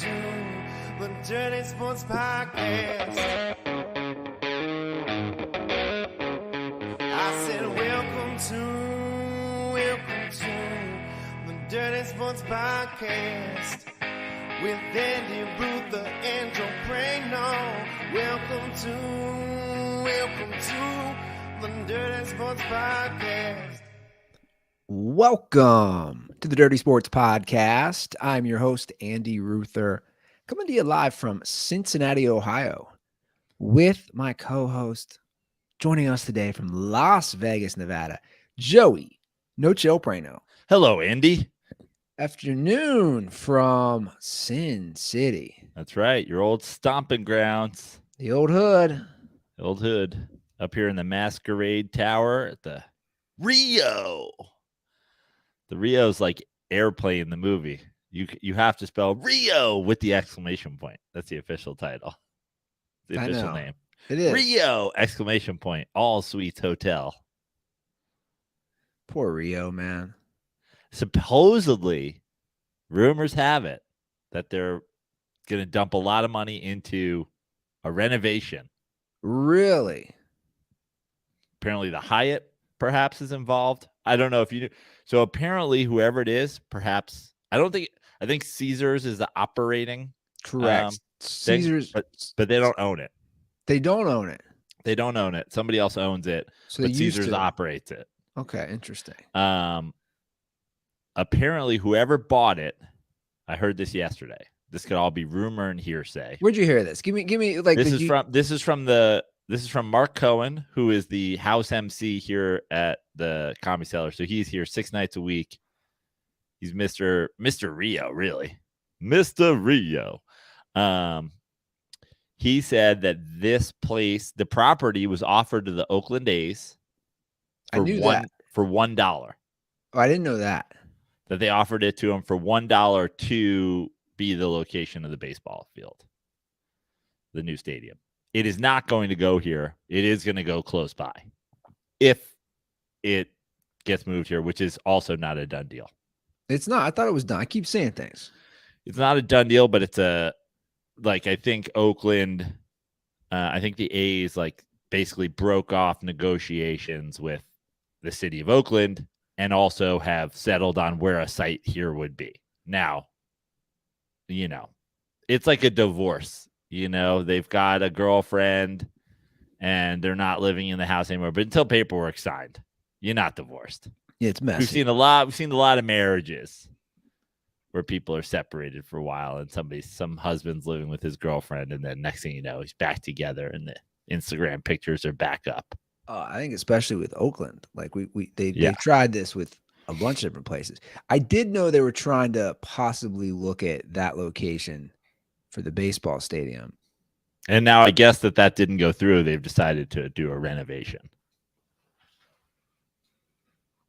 to the Dirty Sports Podcast. I said welcome to the Dirty Sports Podcast with Andy Ruther and Joe Praino. Welcome to the Dirty Sports Podcast. Welcome to the Dirty Sports Podcast. I'm your host, Andy Ruther, coming to you live from Cincinnati, Ohio, with my co-host, joining us today from Las Vegas, Nevada, Joey No Chill Praino. Hello, Andy. Afternoon from Sin City. That's right. Your old stomping grounds. The old hood. The old hood. Up here in the Masquerade Tower at the Rio. The Rio's like Airplane, the movie. You have to spell Rio with the exclamation point. That's the official title. The official name. It is. Rio, exclamation point. All Suites Hotel. Poor Rio, man. Supposedly, rumors have it that they're going to dump a lot of money into a renovation. Really? Apparently, the Hyatt perhaps is involved. I don't know if you knew. So apparently, whoever it is, perhaps, I think Caesars is the operating. Correct. Caesars. But they don't own it. They don't own it. They don't own it. Somebody else owns it. So but Caesars operates it. Okay, interesting. Apparently, whoever bought it, I heard this yesterday. This could all be rumor and hearsay. Where'd you hear this? Give me like this is from Mark Cohen, who is the house MC here at the Comedy Cellar. So he's here 6 nights a week. He's Mr. Rio, really. Mr. Rio. He said that this place, the property was offered to the Oakland A's for $1. Oh, I didn't know that. That they offered it to him for $1 to be the location of the baseball field, the new stadium. It is not going to go here. It is going to go close by if it gets moved here, which is also not a done deal. It's not. I thought it was done. I keep saying things. It's not a done deal, but it's I think Oakland, I think the A's basically broke off negotiations with the city of Oakland and also have settled on where a site here would be. Now, it's like a divorce. They've got a girlfriend and they're not living in the house anymore. But until paperwork's signed, you're not divorced. Yeah, it's messy. We've seen a lot of marriages where people are separated for a while and some husband's living with his girlfriend, and then next thing you know, he's back together and the Instagram pictures are back up. I think especially with Oakland, they've tried this with a bunch of different places. I did know they were trying to possibly look at that location for the baseball stadium. And now I guess that didn't go through. They've decided to do a renovation.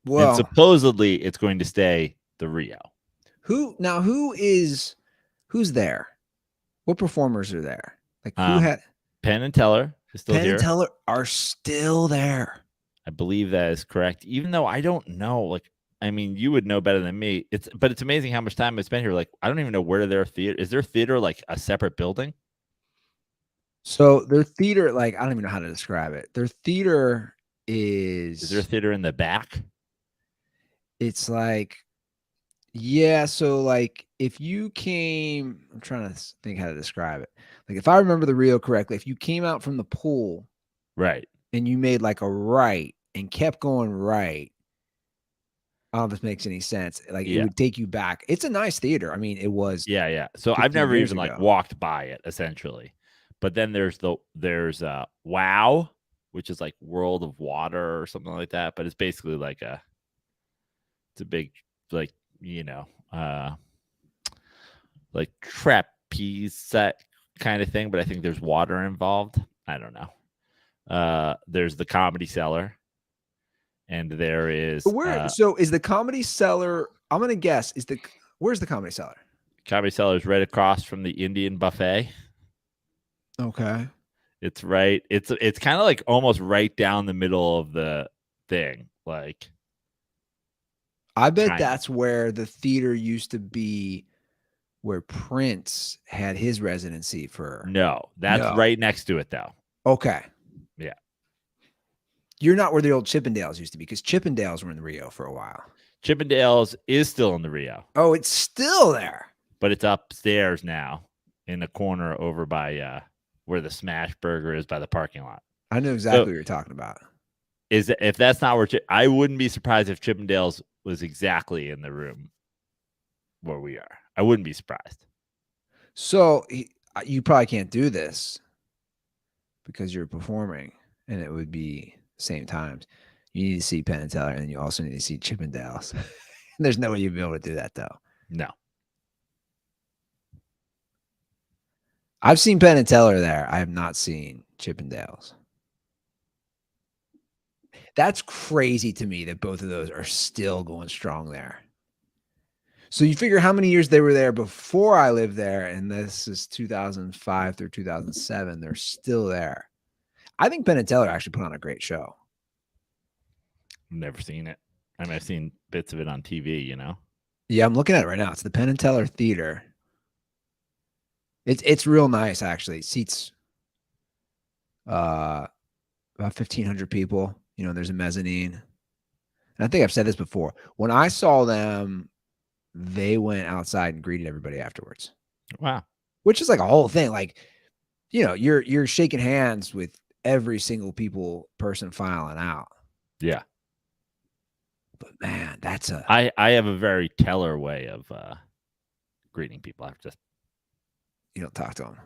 Well, and supposedly it's going to stay the Rio. Who's there? What performers are there? Penn and Teller is still here. Penn and Teller are still there. I believe that is correct. Even though I don't know, you would know better than me. But it's amazing how much time I spent here. I don't even know where their theater is. Their theater a separate building? So their theater, I don't even know how to describe it. Their theater is there a theater in the back? It's if you came, I'm trying to think how to describe it. If I remember the Rio correctly, if you came out from the pool, right, and you made a right and kept going right, I don't know if this makes any sense. It would take you back. It's a nice theater. I mean, it was. Yeah. So I've never even walked by it essentially, but then there's Wow, which is World of Water or something like that. But it's basically it's a big trapeze set kind of thing. But I think there's water involved. I don't know. There's the Comedy Cellar. And there is so is the Comedy Cellar, I'm gonna guess, where's the Comedy Cellar? Comedy Cellar is right across from the Indian buffet. Okay. It's right. It's kind of almost right down the middle of the thing. I bet that's where the theater used to be where Prince had his residency for. No, that's No. right next to it, though. Okay. Yeah. You're not where the old Chippendales used to be, because Chippendales were in the Rio for a while. Chippendales is still in the Rio. Oh, it's still there. But it's upstairs now in the corner over by where the Smash Burger is by the parking lot. I know exactly what you're talking about. If that's not where I wouldn't be surprised if Chippendales was exactly in the room where we are. I wouldn't be surprised. So you probably can't do this because you're performing, and it would be same times. You need to see Penn and Teller, and you also need to see Chippendales. There's no way you'd be able to do that, though. No. I've seen Penn and Teller there. I have not seen Chippendales. That's crazy to me that both of those are still going strong there. So you figure how many years they were there before I lived there, and this is 2005 through 2007. They're still there. I think Penn and Teller actually put on a great show. I've never seen it. I mean, I've seen bits of it on TV, you know? Yeah, I'm looking at it right now. It's the Penn and Teller Theater. It's real nice, actually. It seats about 1,500 people. You know, there's a mezzanine. And I think I've said this before. When I saw them, they went outside and greeted everybody afterwards. Wow. Which is like a whole thing. Like, you know, you're shaking hands with every single person filing out. Yeah. But man, that's I have a very Teller way of greeting people. I've just you don't talk to them.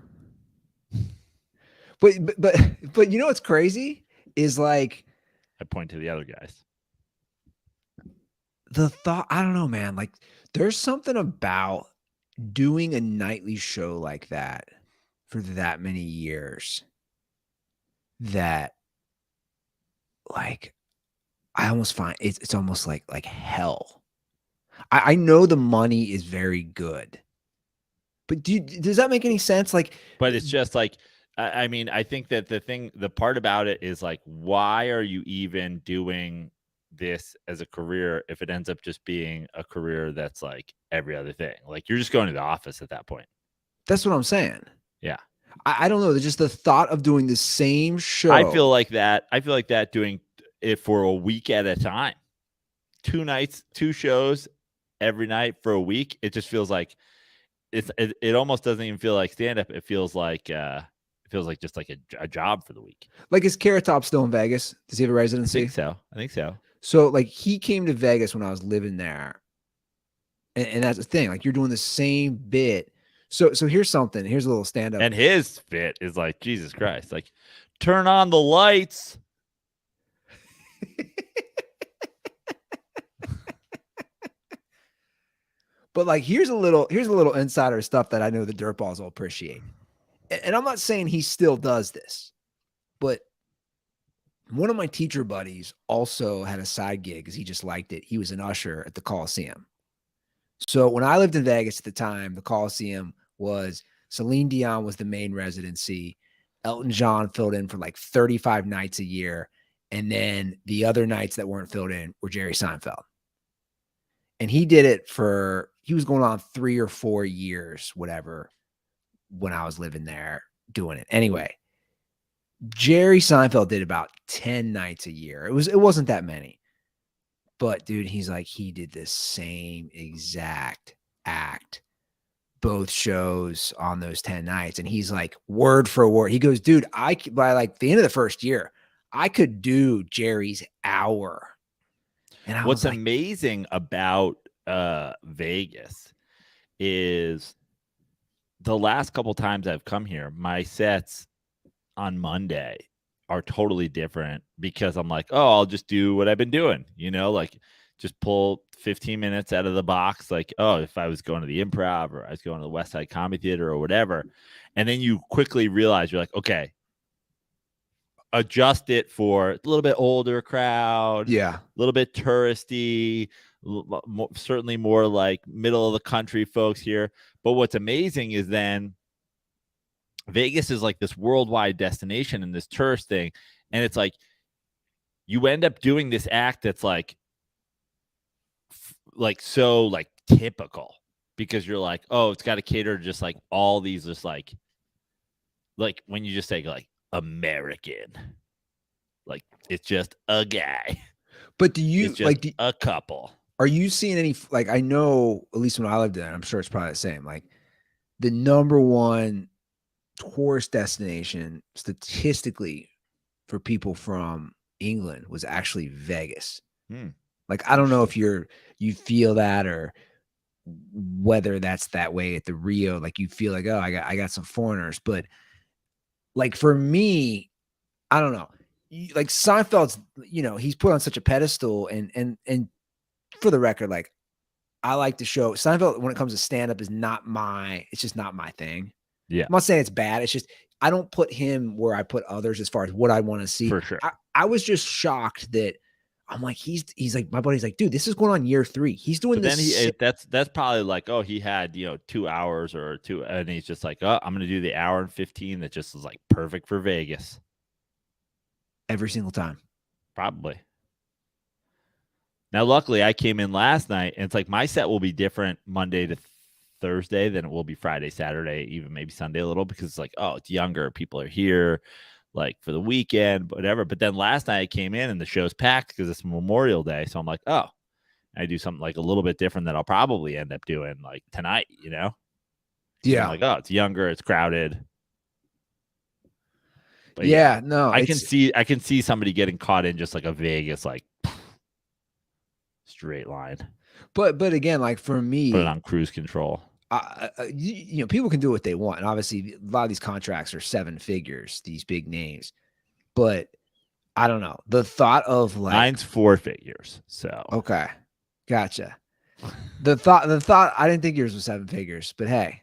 But you know what's crazy is, like, I point to the other guys. The thought, I don't know, man. Like, there's something about doing a nightly show like that for that many years that, like, I almost find it's almost like hell. I know the money is very good, but does that make any sense? Like, but it's just like, I mean, I think that the part about it is like, why are you even doing this as a career if it ends up just being a career that's like every other thing? Like, you're just going to the office at that point. That's what I'm saying. Yeah. I don't know. There's just the thought of doing the same show. I feel like that doing it for a week at a time, 2 nights, 2 shows every night for a week. It just feels like it almost doesn't even feel like stand-up. It feels like just like a job for the week. Like, is Carrot Top still in Vegas? Does he have a residency? I think so. So, like, he came to Vegas when I was living there. And that's the thing. Like, you're doing the same bit. So here's something. Here's a little stand-up. And his bit is like, Jesus Christ. Like, turn on the lights. But, like, here's a little insider stuff that I know the Dirtballs will appreciate. And I'm not saying he still does this, but one of my teacher buddies also had a side gig because he just liked it. He was an usher at the Coliseum. So when I lived in Vegas at the time, the Coliseum was Celine Dion was the main residency. Elton John filled in for like 35 nights a year. And then the other nights that weren't filled in were Jerry Seinfeld. And he did it he was going on 3 or 4 years, whatever, when I was living there doing it. Anyway, Jerry Seinfeld did about 10 nights a year. It wasn't that many. But dude, he's like, he did the same exact act, both shows on those 10 nights. And he's like, word for word. He goes, dude, by like the end of the first year, I could do Jerry's hour. And what's amazing about Vegas is the last couple times I've come here, my sets on Monday are totally different because I'm like, oh, I'll just do what I've been doing, you know, like just pull 15 minutes out of the box. Like, oh, if I was going to the Improv or I was going to the West Side Comedy Theater or whatever. And then you quickly realize you're like, okay, adjust it for a little bit older crowd. Yeah. A little bit touristy, certainly more like middle of the country folks here. But what's amazing is then Vegas is like this worldwide destination and this tourist thing. And it's like, you end up doing this act that's like so like typical. because you're like, oh, it's got to cater to just like all these, just like when you just say like American, like it's just a guy. But do you It's just a couple. Are you seeing any, like, I know, at least when I lived there, I'm sure it's probably the same, like the number one tourist destination statistically for people from England was actually Vegas. Like, I don't know if you feel that, or whether that's that way at the Rio, like you feel like, oh, I got some foreigners, but like for me, I don't know. Like Seinfeld's, he's put on such a pedestal, and for the record, like I like the show. Seinfeld, when it comes to stand-up, is it's just not my thing. Yeah. I'm not saying it's bad. It's just I don't put him where I put others as far as what I want to see. For sure. I was just shocked that I'm like, he's like, my buddy's like, dude, this is going on year 3. He's doing but this. Then that's probably like, oh, he had 2 hours or 2, and he's just like, oh, I'm gonna do the hour and 15 that just is like perfect for Vegas every single time. Probably. Now, luckily, I came in last night, and it's like my set will be different Monday to Thursday than it will be Friday, Saturday, even maybe Sunday a little, because it's like, oh, it's younger. People are here like for the weekend, whatever. But then last night I came in and the show's packed because it's Memorial Day. So I'm like, oh, I do something like a little bit different that I'll probably end up doing like tonight, Yeah. I'm like, oh, it's younger, it's crowded. But no, I can see somebody getting caught in just like a Vegas, like straight line. But again, like for me, put it on cruise control. People can do what they want. And obviously, a lot of these contracts are 7 figures, these big names. But I don't know. The thought of like mine's 4 figures. So okay, gotcha. The thought. I didn't think yours was 7 figures, but hey,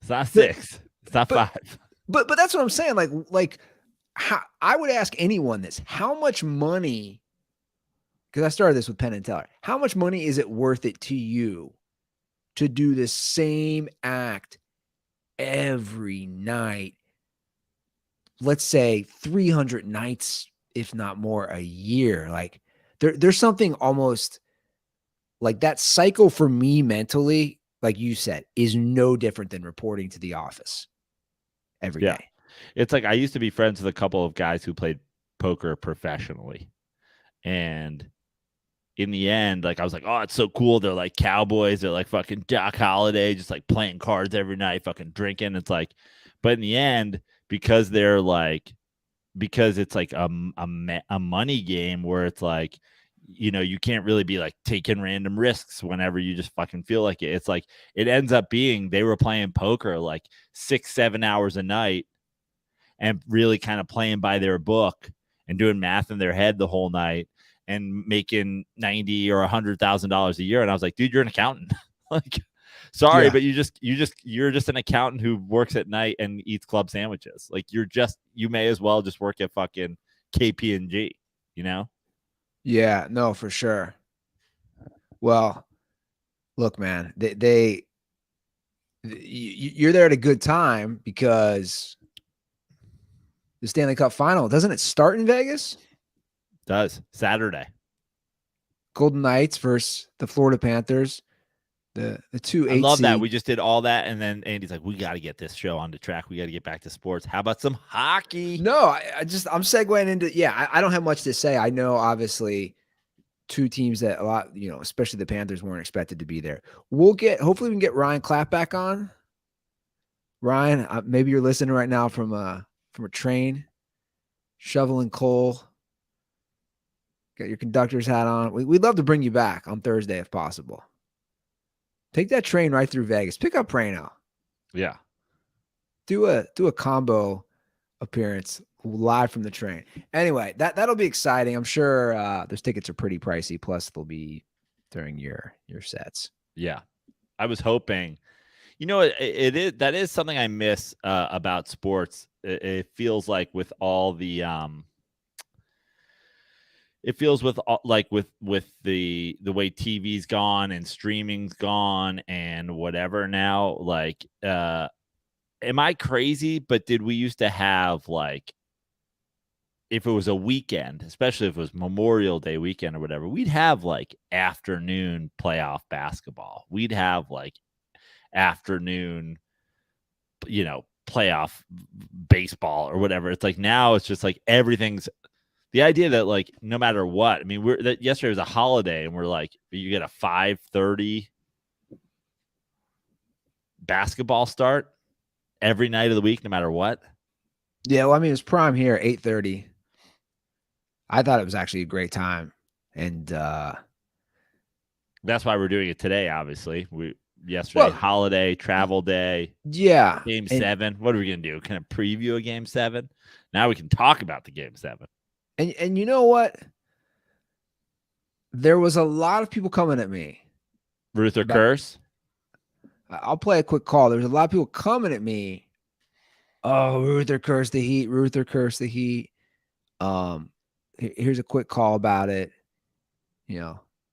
it's not 6. It's not 5. But that's what I'm saying. Like how I would ask anyone this: how much money? Because I started this with Penn and Teller. How much money is it worth it to you to do the same act every night? Let's say 300 nights, if not more, a year. Like there's something almost like that cycle for me mentally, like you said, is no different than reporting to the office every day. It's like I used to be friends with a couple of guys who played poker professionally. And in the end, like I was like, oh, it's so cool. They're like cowboys. They're like fucking Doc Holliday, just like playing cards every night, fucking drinking. It's like, but in the end, because it's like a money game where it's like, you can't really be like taking random risks whenever you just fucking feel like it. It's like, it ends up being, they were playing poker like 6-7 hours a night and really kind of playing by their book and doing math in their head the whole night and making $90,000 or $100,000 a year. And I was like, dude, you're an accountant. Like, sorry, but you're just an accountant who works at night and eats club sandwiches. Like you may as well just work at fucking KP&G, Yeah, no, for sure. Well, look, man, you're there at a good time because the Stanley Cup final, doesn't it start in Vegas? Does. Saturday. Golden Knights versus the Florida Panthers. The 2-8 I love that. seed. We just did all that, and then Andy's like, we got to get this show on the track. We got to get back to sports. How about some hockey? No, I'm segueing into, I don't have much to say. I know, obviously, 2 teams that a lot, especially the Panthers weren't expected to be there. Hopefully we can get Ryan Clapp back on. Ryan, maybe you're listening right now from a train, shoveling coal. Got your conductor's hat on. We'd love to bring you back on Thursday if possible. Take that train right through Vegas. Pick up Praino. Yeah. Do a combo appearance live from the train. Anyway, that'll be exciting. I'm sure those tickets are pretty pricey. Plus, they'll be during your sets. Yeah. I was hoping. That is something I miss about sports. It feels like with all the it feels with the way TV's gone and streaming's gone and whatever now, like, am I crazy? But did we used to have like if it was a weekend, especially if it was Memorial Day weekend or whatever, we'd have like afternoon playoff basketball. We'd have like afternoon, playoff baseball or whatever. It's like now it's just like everything's the idea that like no matter what. I mean, yesterday was a holiday and we're like, you get a 5:30 basketball start every night of the week, no matter what. Yeah, well, I mean, it was prime here, 8:30. I thought it was actually a great time. And that's why we're doing it today, obviously. Yesterday, holiday, travel day. Yeah. Game 7. What are we going to do? Kind of preview a game 7? Now we can talk about the game 7. And you know what? There was a lot of people coming at me. Ruth or curse? I'll play a quick call. There's a lot of people coming at me. Oh, Ruth or curse the Heat. Ruth or curse the Heat. Here's a quick call about it.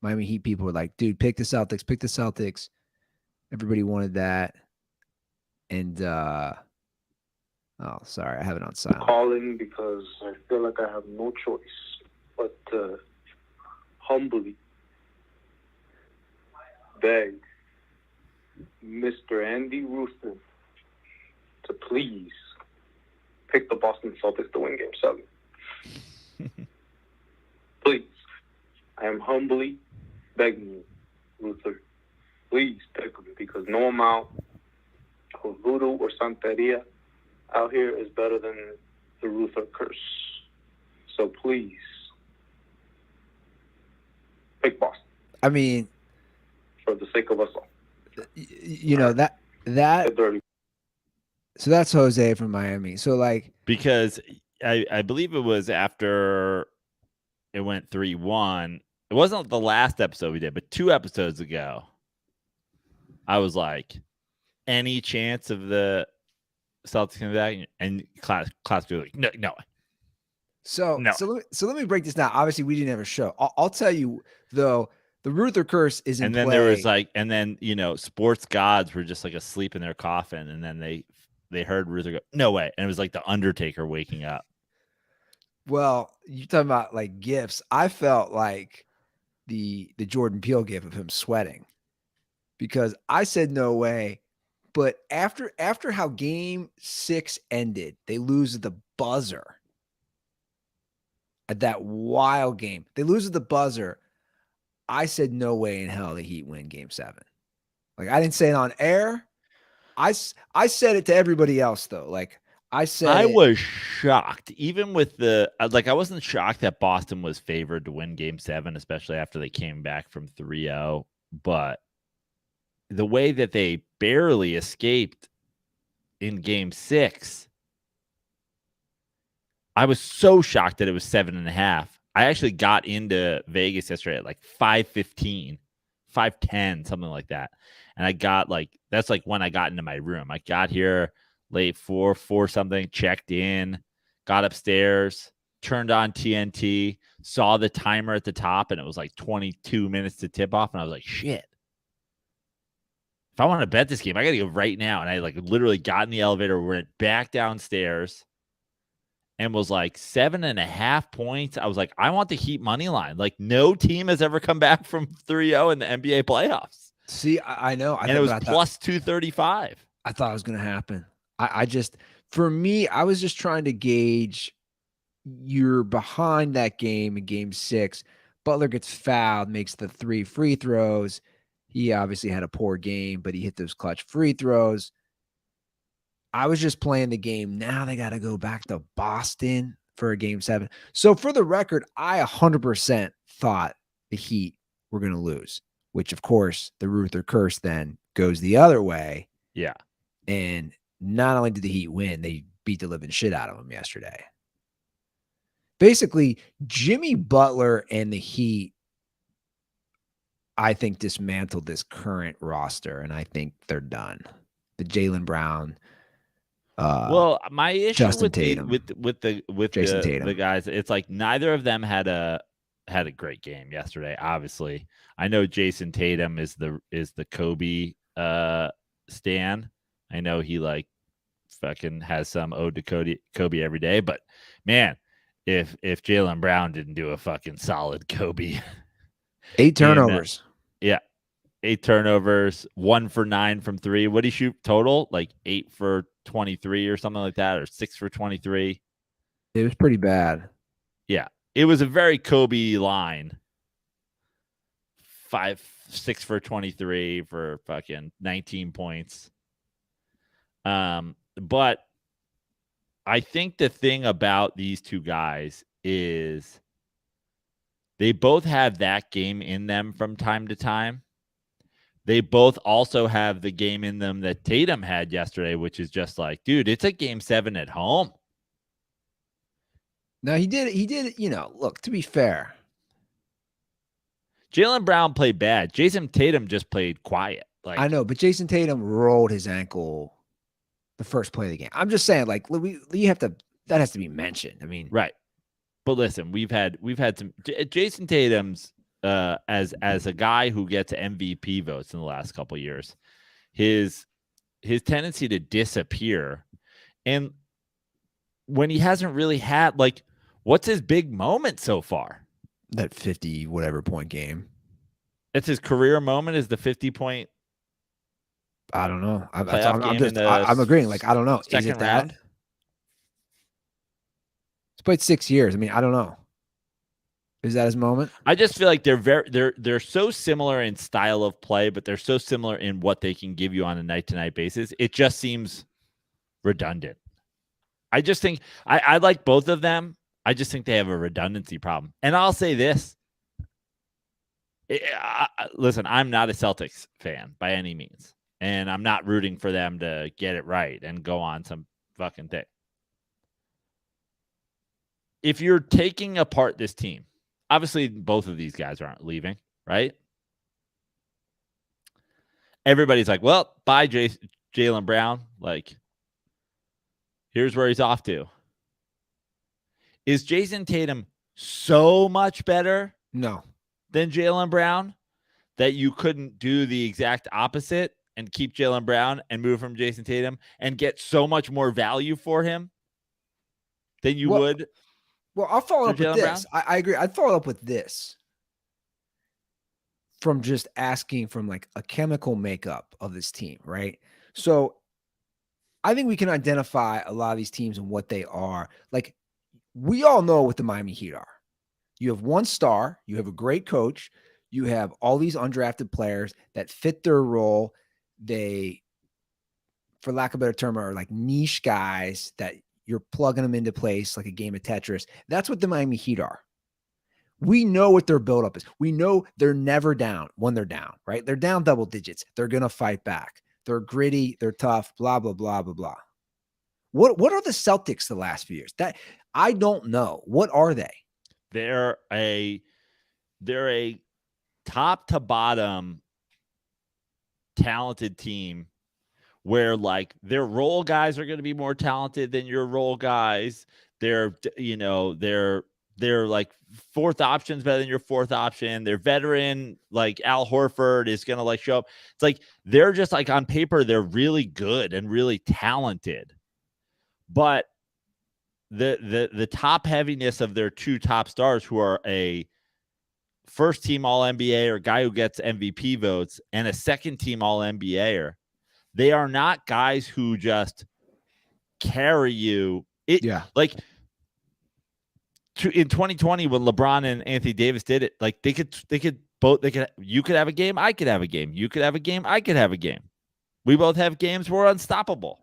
Miami Heat people were like, dude, pick the Celtics. Pick the Celtics. Everybody wanted that. And sorry, I have it on silent. Calling because I feel like I have no choice but to humbly beg Mr. Andy Ruther to please pick the Boston Celtics to win Game 7. Please. I am humbly begging you, Ruther. Please pick them because no amount of voodoo or santeria out here is better than the Ruther curse. So please, pick Boston. I mean, for the sake of us all. So that's Jose from Miami. So like, because I believe it was after it went 3-1. It wasn't the last episode we did, but 2 episodes ago, I was like, any chance of the Celtics coming back? And class was like, no. So let me break this down. Obviously, we didn't have a show. I'll tell you though, the Ruther curse is in and then play. There was like, and then sports gods were just like asleep in their coffin, and then they heard Ruther go, no way, and it was like the Undertaker waking up. Well, you talking about like gifts? I felt like the Jordan Peele gif of him sweating because I said no way, but after how Game 6 ended, they lose at the buzzer. At that wild game, they lose at the buzzer. I said no way in hell the Heat win Game 7. Like I didn't say it on air. I said it to everybody else though. Like I was shocked, even with I wasn't shocked that Boston was favored to win Game 7, especially after they came back from 3-0. But the way that they barely escaped in Game 6, I was so shocked that it was 7.5. I actually got into Vegas yesterday at like 5:15, 5:10, something like that. And I got that's like when I got into my room. I got here late 4 something, checked in, got upstairs, turned on TNT, saw the timer at the top, and it was like 22 minutes to tip off. And I was like, shit. If I want to bet this game, I got to go right now. And I literally got in the elevator, went back downstairs, and was like 7.5 points. I was like, I want the Heat money line. Like no team has ever come back from 3-0 in the NBA playoffs. See, I know. And it was plus 235. I thought it was going to happen. For me, I was just trying to gauge you're behind that game in Game 6. Butler gets fouled, makes the 3 free throws. He obviously had a poor game, but he hit those clutch free throws. I was just playing the game. Now they got to go back to Boston for a Game 7. So for the record, I 100% thought the Heat were going to lose, which of course the Ruther curse then goes the other way. Yeah. And not only did the Heat win, they beat the living shit out of them yesterday. Basically, Jimmy Butler and the Heat, I think, dismantled this current roster, and I think they're done. The Jaylen Brown, my issue Justin with Tatum, the guys, it's like neither of them had a great game yesterday. Obviously, I know Jason Tatum is the Kobe stan. I know he fucking has some ode to Kobe every day, but man, if Jaylen Brown didn't do a fucking solid Kobe. 8 turnovers. Yeah. 8 turnovers, 1 for 9 from 3. What did he shoot total? Like 8 for 23 or something like that, or 6 for 23. It was pretty bad. Yeah. It was a very Kobe line. 6 for 23 for fucking 19 points. But I think the thing about these two guys is they both have that game in them from time to time. They both also have the game in them that Tatum had yesterday, which is just like, dude, it's a game 7 at home. Now he did, look, to be fair. Jaylen Brown played bad. Jason Tatum just played quiet. Like, I know, but Jason Tatum rolled his ankle the first play of the game. I'm just saying, like, that has to be mentioned. I mean, right. But listen, we've had some Jason Tatum's as a guy who gets MVP votes in the last couple of years, his tendency to disappear, and when he hasn't really had, like, what's his big moment so far? That 50 whatever point game. It's his career moment, is the 50-point. I don't know. I'm agreeing. Like, I don't know. Is it that? Round? He's played 6 years. I mean, I don't know. Is that his moment? I just feel like they're so similar in style of play, but they're so similar in what they can give you on a night-to-night basis. It just seems redundant. I just think I like both of them. I just think they have a redundancy problem. And I'll say this. Listen, I'm not a Celtics fan by any means. And I'm not rooting for them to get it right and go on some fucking thing. If you're taking apart this team, obviously both of these guys aren't leaving, right? Everybody's like, well, bye, Jaylen Brown. Like, here's where he's off to. Is Jason Tatum so much better No. than Jaylen Brown that you couldn't do the exact opposite and keep Jaylen Brown and move from Jason Tatum and get so much more value for him than you would? Well, I'll follow up with this. I agree. I'd follow up with this from just asking from like a chemical makeup of this team, right? So I think we can identify a lot of these teams and what they are. Like, we all know what the Miami Heat are. You have one star, you have a great coach, you have all these undrafted players that fit their role. They, for lack of a better term, are like niche guys that you're plugging them into place like a game of Tetris. That's what the Miami Heat are. We know what their buildup is. We know they're never down when they're down, right? They're down double digits. They're going to fight back. They're gritty. They're tough, blah, blah, blah, blah, blah. What are the Celtics the last few years? That I don't know. What are they? They're a top to bottom talented team where, like, their role guys are going to be more talented than your role guys. They're like fourth options better than your fourth option. Their veteran, like Al Horford, is going to like show up. It's like they're just like on paper, they're really good and really talented. But the top heaviness of their two top stars, who are a first team All NBA or guy who gets MVP votes and a second team All NBAer, they are not guys who just carry you. Like in 2020 when LeBron and Anthony Davis did it, like you could have a game, I could have a game. You could have a game, I could have a game. We both have games, we're unstoppable.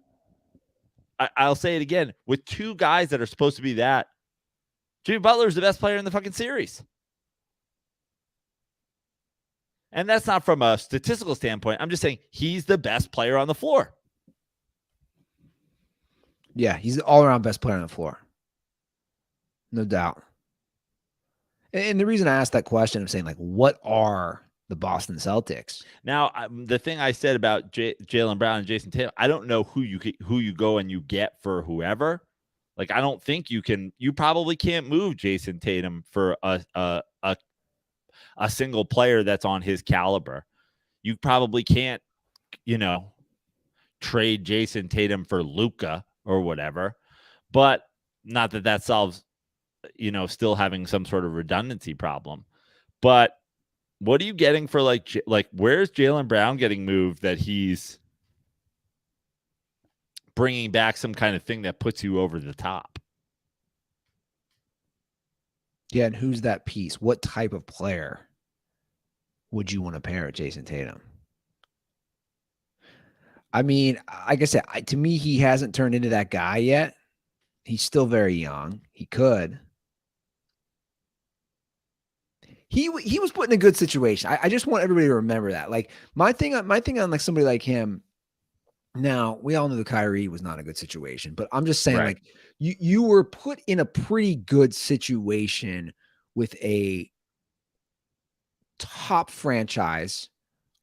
I'll say it again, with two guys that are supposed to be that. Jimmy Butler is the best player in the fucking series. And that's not from a statistical standpoint. I'm just saying he's the best player on the floor. Yeah, he's the all-around best player on the floor. No doubt. And the reason I asked that question, I'm saying, like, what are the Boston Celtics? Now, the thing I said about Jaylen Brown and Jason Tatum, I don't know who you go and you get for whoever. Like, I don't think you probably can't move Jason Tatum for a single player that's on his caliber. You probably can't, trade Jason Tatum for Luka or whatever. But not that solves still having some sort of redundancy problem. But what are you getting for like where's Jaylen Brown getting moved that he's bringing back some kind of thing that puts you over the top? Yeah, and who's that piece? What type of player would you want to pair with Jason Tatum? I mean, like I said, to me, he hasn't turned into that guy yet. He's still very young. He could. He was put in a good situation. I just want everybody to remember that. Like my thing on like somebody like him. Now we all know the Kyrie was not a good situation, but I'm just saying, Right. like you were put in a pretty good situation with a top franchise,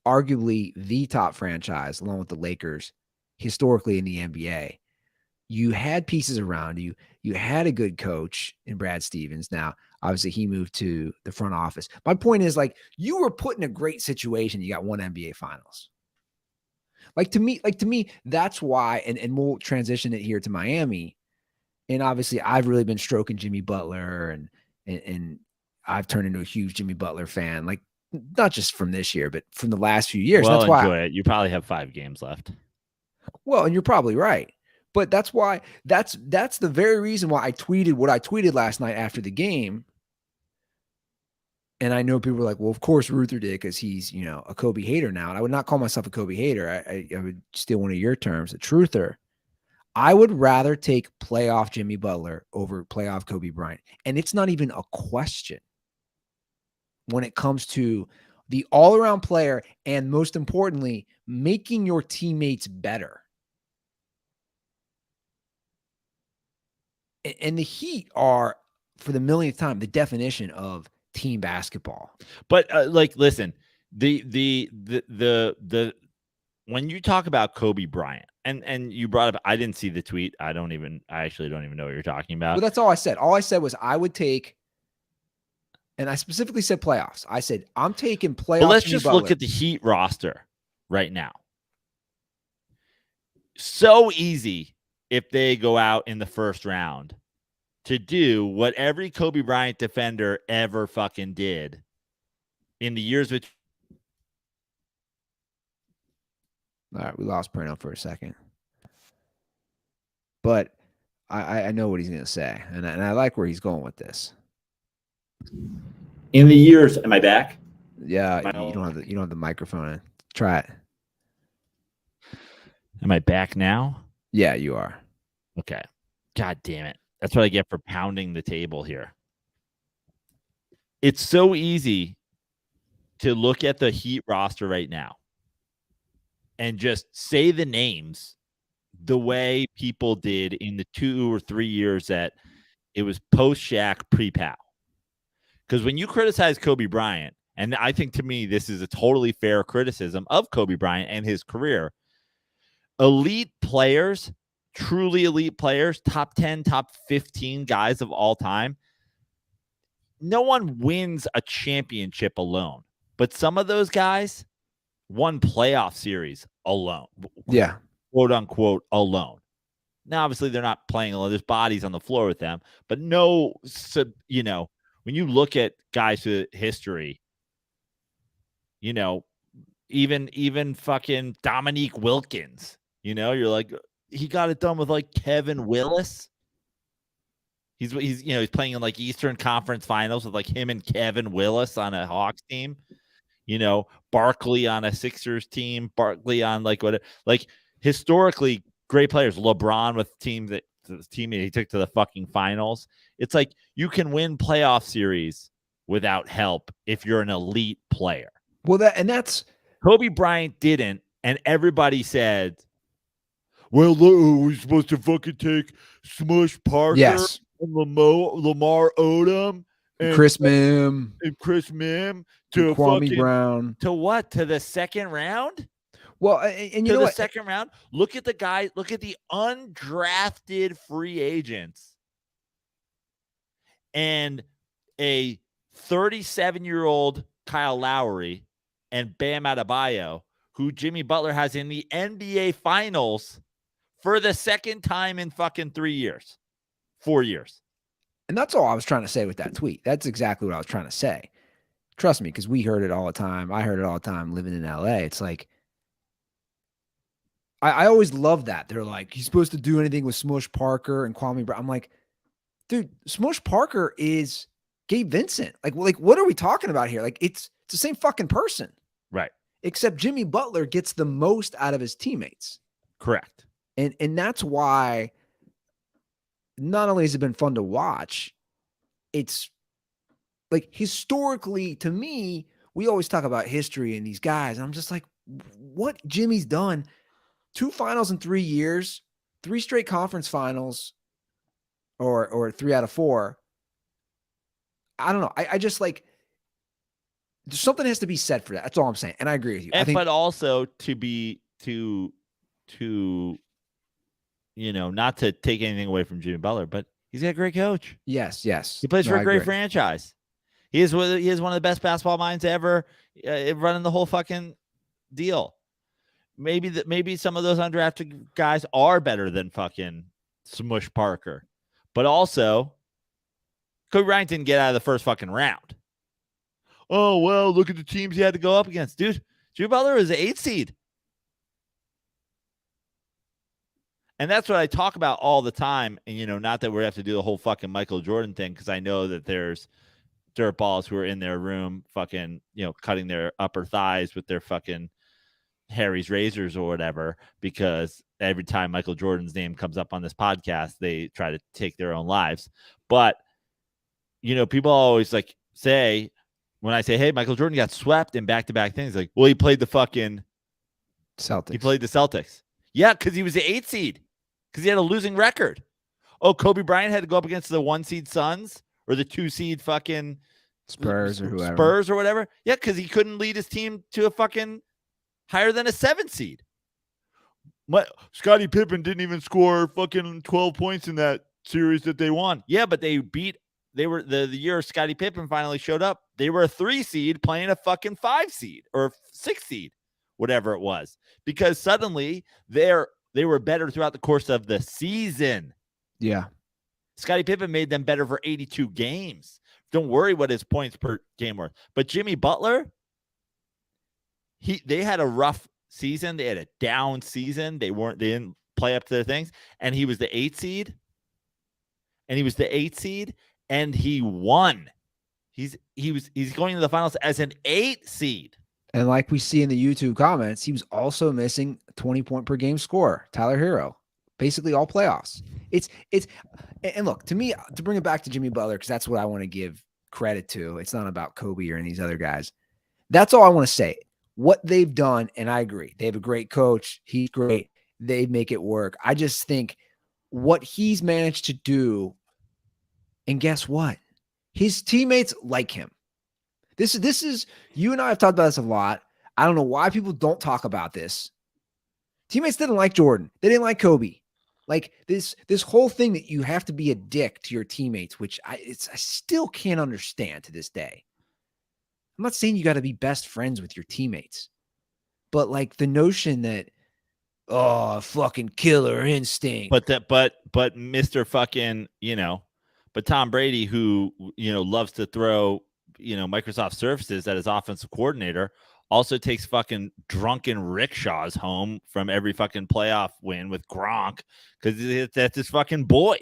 arguably the top franchise, along with the Lakers, historically in the NBA. You had pieces around you. You had a good coach in Brad Stevens. Now, obviously, he moved to the front office. My point is, like, you were put in a great situation. You got one NBA Finals. Like to me, that's why, and we'll transition it here to Miami. And obviously, I've really been stroking Jimmy Butler, and I've turned into a huge Jimmy Butler fan. Like, not just from this year, but from the last few years. Well, that's why enjoy it. You probably have 5 games left. Well, and you're probably right. But that's why that's the very reason why I tweeted what I tweeted last night after the game. And I know people were like, well, of course Ruther did because he's, a Kobe hater now. And I would not call myself a Kobe hater. I would steal one of your terms, a truther. I would rather take playoff Jimmy Butler over playoff Kobe Bryant. And it's not even a question when it comes to the all-around player and, most importantly, making your teammates better. And the Heat are, for the millionth time, the definition of team basketball. But listen, the when you talk about Kobe Bryant, and you brought up, I didn't see the tweet. I actually don't even know what you're talking about. Well, that's all I said. All I said was I would take, and I specifically said playoffs. I said I'm taking playoffs. But let's just look at the Heat roster right now. So easy if they go out in the first round to do what every Kobe Bryant defender ever fucking did in the years which. All right, we lost Praino for a second. But I know what he's going to say, and I like where he's going with this. In the years, am I back? Yeah, you don't have the microphone. Try it. Am I back now? Yeah, you are. Okay. God damn it. That's what I get for pounding the table here. It's so easy to look at the Heat roster right now and just say the names the way people did in the 2 or 3 years that it was post-Shaq, pre-Powell. Because when you criticize Kobe Bryant, and I think to me this is a totally fair criticism of Kobe Bryant and his career, elite players, truly elite players, top 10, top 15 guys of all time, no one wins a championship alone. But some of those guys won playoff series alone. Yeah. Quote unquote alone. Now, obviously, they're not playing alone. There's bodies on the floor with them. But no, when you look at guys through history, even fucking Dominique Wilkins, you're like, he got it done with like Kevin Willis. He's playing in like Eastern Conference Finals with like him and Kevin Willis on a Hawks team. Barkley on a Sixers team, Barkley on like historically great players. LeBron with the team he took to the fucking finals. It's like you can win playoff series without help if you're an elite player. Well, that's Kobe Bryant didn't, and everybody said, well, we're supposed to fucking take Smush Parker, yes, and Lamar Odom, and Chris Mim, to Kwame Brown. To what? To the second round? Well, and to the second round? Look at the guy. Look at the undrafted free agents and a 37-year-old Kyle Lowry and Bam Adebayo, who Jimmy Butler has in the NBA Finals for the second time in fucking 4 years. And that's all I was trying to say with that tweet. That's exactly what I was trying to say. Trust me, because we heard it all the time. I heard it all the time living in LA. It's like, I always love that. They're like, he's supposed to do anything with Smush Parker and Kwame Brown. I'm like, dude, Smush Parker is Gabe Vincent. Like, what are we talking about here? Like, it's the same fucking person. Right. Except Jimmy Butler gets the most out of his teammates. Correct. And that's why not only has it been fun to watch, it's like historically, to me, we always talk about history and these guys. And I'm just like, what Jimmy's done, 2 finals in 3 years, 3 straight conference finals, or 3 out of 4. I don't know. I just like, something has to be said for that. That's all I'm saying. And I agree with you. But also to not to take anything away from Jimmy Butler, but he's got a great coach. Yes. He plays for a great franchise. He is one of the best basketball minds ever running the whole fucking deal. Maybe some of those undrafted guys are better than fucking Smush Parker, but also Kobe Bryant didn't get out of the first fucking round. Oh, well, look at the teams he had to go up against. Dude, Jimmy Butler is an 8 seed. And that's what I talk about all the time. And, not that we have to do the whole fucking Michael Jordan thing, because I know that there's dirtballs who are in their room fucking, cutting their upper thighs with their fucking Harry's razors or whatever, because every time Michael Jordan's name comes up on this podcast, they try to take their own lives. But, people always like say, when I say, hey, Michael Jordan got swept in back-to-back things, like, well, he played the fucking Celtics. He played the Celtics. Yeah, because he was the 8 seed, because he had a losing record. Oh, Kobe Bryant had to go up against the 1 seed Suns or the 2 seed fucking Spurs or whoever. Spurs or whatever. Yeah, because he couldn't lead his team to a fucking higher than a 7 seed. Scottie Pippen didn't even score fucking 12 points in that series that they won. Yeah, but they were the year Scottie Pippen finally showed up. They were a 3 seed playing a fucking 5 seed or 6 seed, whatever it was, because suddenly they were better throughout the course of the season. Yeah. Scottie Pippen made them better for 82 games. Don't worry what his points per game were. But Jimmy Butler, they had a rough season. They had a down season. They didn't play up to their things. And he was the 8 seed. And he won. He's going to the finals as an 8 seed. And like we see in the YouTube comments, he was also missing a 20-point per game scorer, Tyler Hero, basically all playoffs. And look, to me, to bring it back to Jimmy Butler, because that's what I want to give credit to. It's not about Kobe or any of these other guys. That's all I want to say. What they've done, and I agree, they have a great coach. He's great. They make it work. I just think what he's managed to do, and guess what? His teammates like him. This is you and I have talked about this a lot. I don't know why people don't talk about this. Teammates didn't like Jordan. They didn't like Kobe. Like this whole thing that you have to be a dick to your teammates, which I still can't understand to this day. I'm not saying you got to be best friends with your teammates, but like the notion that, oh, fucking killer instinct. But Mr. fucking, but Tom Brady, who, loves to throw, Microsoft Surfaces at his offensive coordinator, also takes fucking drunken rickshaws home from every fucking playoff win with Gronk, because that's his fucking boy.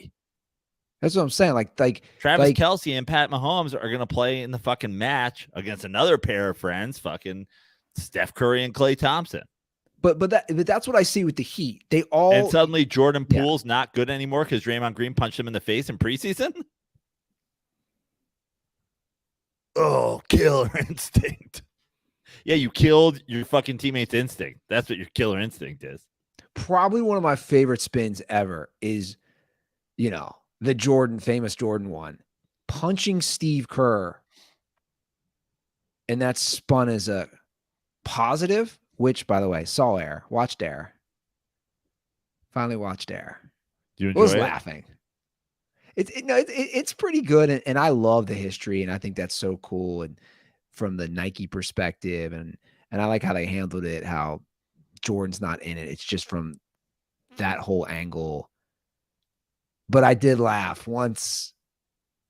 That's what I'm saying. Like Travis Kelce and Pat Mahomes are going to play in the fucking match against another pair of friends, fucking Steph Curry and Klay Thompson. But that's what I see with the Heat. They all, and suddenly Jordan Poole's not good anymore because Draymond Green punched him in the face in preseason. Oh, killer instinct. Yeah, you killed your fucking teammate's instinct. That's what your killer instinct is. Probably one of my favorite spins ever is, the famous Jordan one, punching Steve Kerr. And that's spun as a positive, which, by the way, saw Air, watched Air. Finally watched Air. Do you enjoy was it? Laughing. It's pretty good, and I love the history, and I think that's so cool. And from the Nike perspective, and I like how they handled it, how Jordan's not in it. It's just from that whole angle. But I did laugh once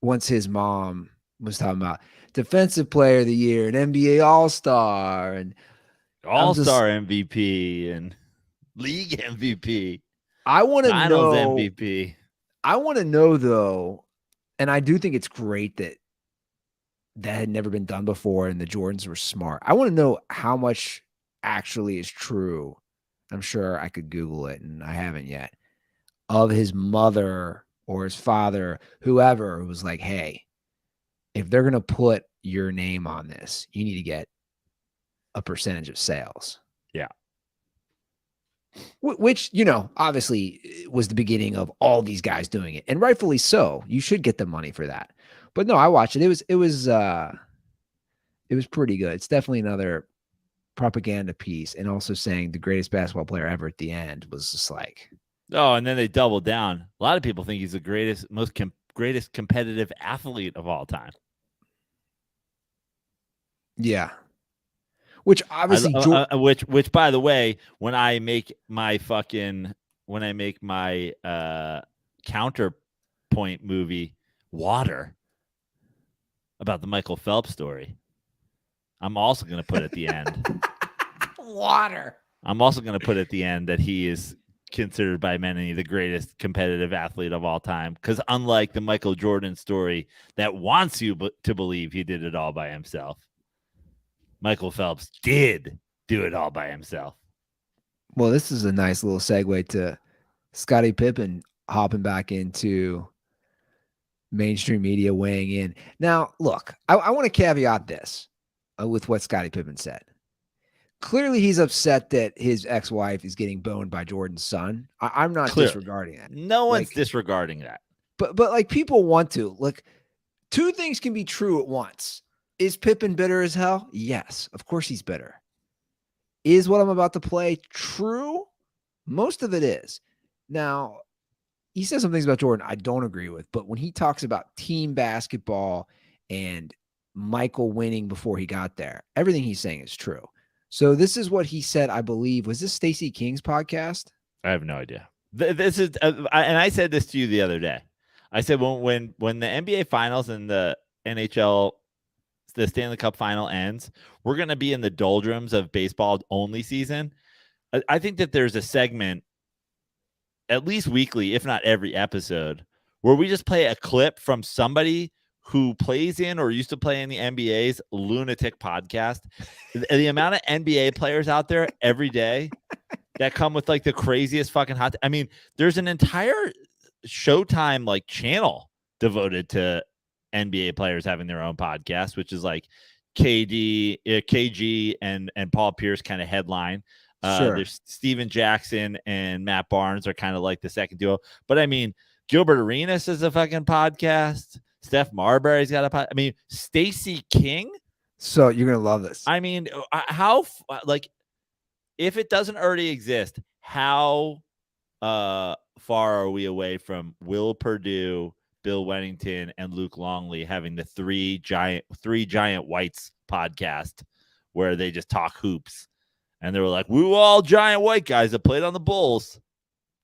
once his mom was talking about defensive player of the year and NBA All-Star and All-Star MVP and league MVP. I want to Finals know MVP. I want to know though, and I do think it's great that had never been done before and the Jordans were smart. I want to know how much actually is true. I'm sure I could Google it and I haven't yet. Of his mother or his father, whoever was like, hey, if they're going to put your name on this, you need to get a percentage of sales. Yeah. Which, obviously was the beginning of all these guys doing it. And rightfully so. You should get the money for that. But no, I watched it. It was pretty good. It's definitely another propaganda piece. And also saying the greatest basketball player ever at the end was just like, oh, and then they doubled down. A lot of people think he's the greatest, greatest competitive athlete of all time. Yeah. Which obviously, which by the way, when I make my counterpoint movie, Water, about the Michael Phelps story, I'm also going to put at the end. Water. I'm also going to put at the end that he is considered by many the greatest competitive athlete of all time. Because unlike the Michael Jordan story that wants you to believe he did it all by himself, Michael Phelps did do it all by himself. Well, this is a nice little segue to Scottie Pippen hopping back into mainstream media, weighing in. Now, look, I want to caveat this with what Scottie Pippen said. Clearly, he's upset that his ex-wife is getting boned by Jordan's son. I'm not disregarding that. No one's disregarding that. But like people want to. Look, two things can be true at once. Is Pippen bitter as hell? Yes, of course he's bitter. Is what I'm about to play true? Most of it is. Now, he says some things about Jordan I don't agree with, but when he talks about team basketball and Michael winning before he got there, everything he's saying is true. So this is what he said, I believe. Was this Stacey King's podcast? I have no idea. This is, and I said this to you the other day. I said when the NBA Finals and the NHL, the Stanley Cup Final ends, we're going to be in the doldrums of baseball only season. I think that there's a segment, at least weekly, if not every episode, where we just play a clip from somebody who plays in or used to play in the NBA's lunatic podcast. The amount of NBA players out there every day that come with like the craziest fucking hot. I mean, there's an entire Showtime like channel devoted to NBA players having their own podcast, which is like KG and Paul Pierce kind of headline. Sure. There's Steven Jackson and Matt Barnes are kind of like the second duo. But I mean, Gilbert Arenas is a fucking podcast. Steph Marbury's got a podcast. I mean, Stacey King. So you're going to love this. I mean, how, like, if it doesn't already exist, how far are we away from Will Perdue, Bill Wennington, and Luke Longley having the three giant whites podcast where they just talk hoops? And they were like, we were all giant white guys that played on the Bulls.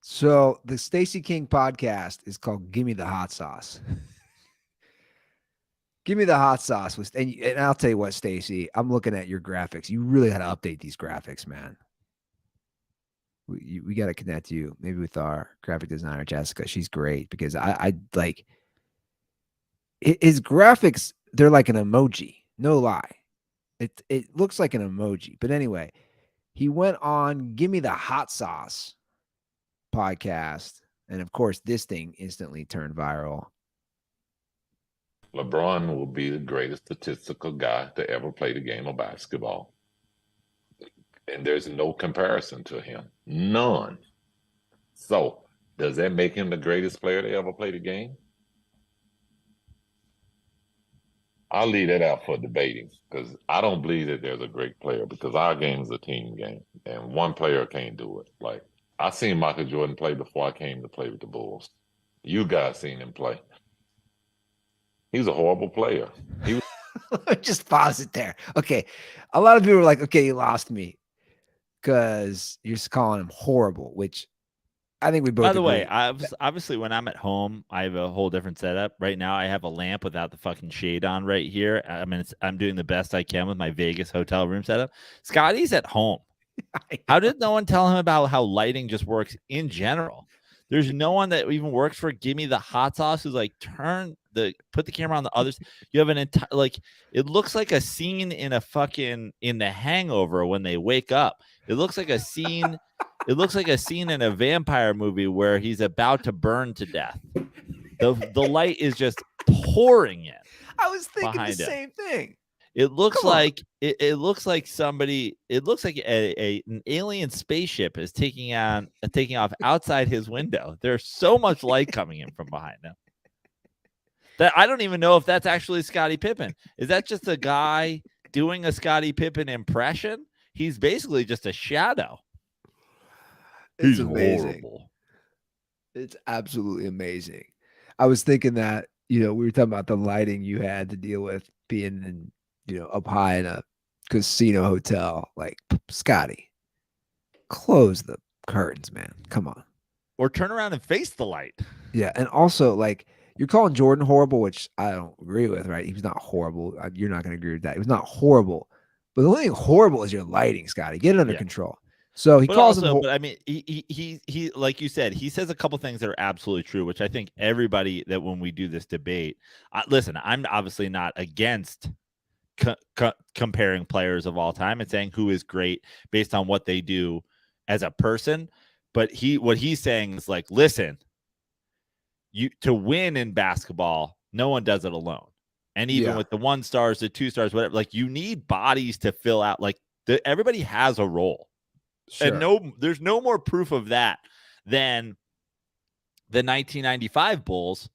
So the Stacey King podcast is called Gimme the Hot Sauce. Gimme the Hot Sauce. And I'll tell you what, Stacey, I'm looking at your graphics. You really got to update these graphics, man. We got to connect you maybe with our graphic designer, Jessica. She's great because I like his graphics. They're like an emoji. No lie. It looks like an emoji. But anyway, he went on Gimme the Hot Sauce podcast. And of course, this thing instantly turned viral. LeBron will be the greatest statistical guy to ever play the game of basketball. And there's no comparison to him. None. So, does that make him the greatest player to ever play the game? I'll leave that out for debating because I don't believe that there's a great player because our game is a team game and one player can't do it. Like, I seen Michael Jordan play before I came to play with the Bulls. You guys seen him play. He was a horrible player. He was just pause it there. Okay. A lot of people were like, okay, you lost me because you're just calling him horrible, which I think we both. By the agree. way, obviously when I'm at home, I have a whole different setup. Right now, I have a lamp without the fucking shade on right here. I mean, I'm doing the best I can with my Vegas hotel room setup. Scotty's at home. How did no one tell him about how lighting just works in general? There's no one that even works for Give Me the Hot Sauce who's like, put the camera on the others. You have an entire, like, it looks like a scene in The Hangover when they wake up. It looks like a scene. It looks like a scene in a vampire movie where he's about to burn to death. The light is just pouring in. I was thinking the him. same thing. It looks like it looks like somebody. It looks like an alien spaceship is taking off outside his window. There's so much light coming in from behind him that I don't even know if that's actually Scottie Pippen. Is that just a guy doing a Scottie Pippen impression? He's basically just a shadow. It's amazing. Horrible. It's absolutely amazing. I was thinking that, we were talking about the lighting you had to deal with being in, up high in a casino hotel. Like, Scotty, close the curtains, man. Come on. Or turn around and face the light. Yeah. And also, like, you're calling Jordan horrible, which I don't agree with, right? He was not horrible. You're not going to agree with that. He was not horrible. But the only thing horrible is your lighting, Scotty. Get it under control. So he calls him. But I mean, he like you said, he says a couple things that are absolutely true, which I think everybody that when we do this debate, listen, I'm obviously not against comparing players of all time and saying who is great based on what they do as a person. But what he's saying is like, listen, to win in basketball, no one does it alone. And even with the 1 stars, the 2 stars, whatever, like you need bodies to fill out. Like everybody has a role. Sure. And there's no more proof of that than the 1995 Bulls,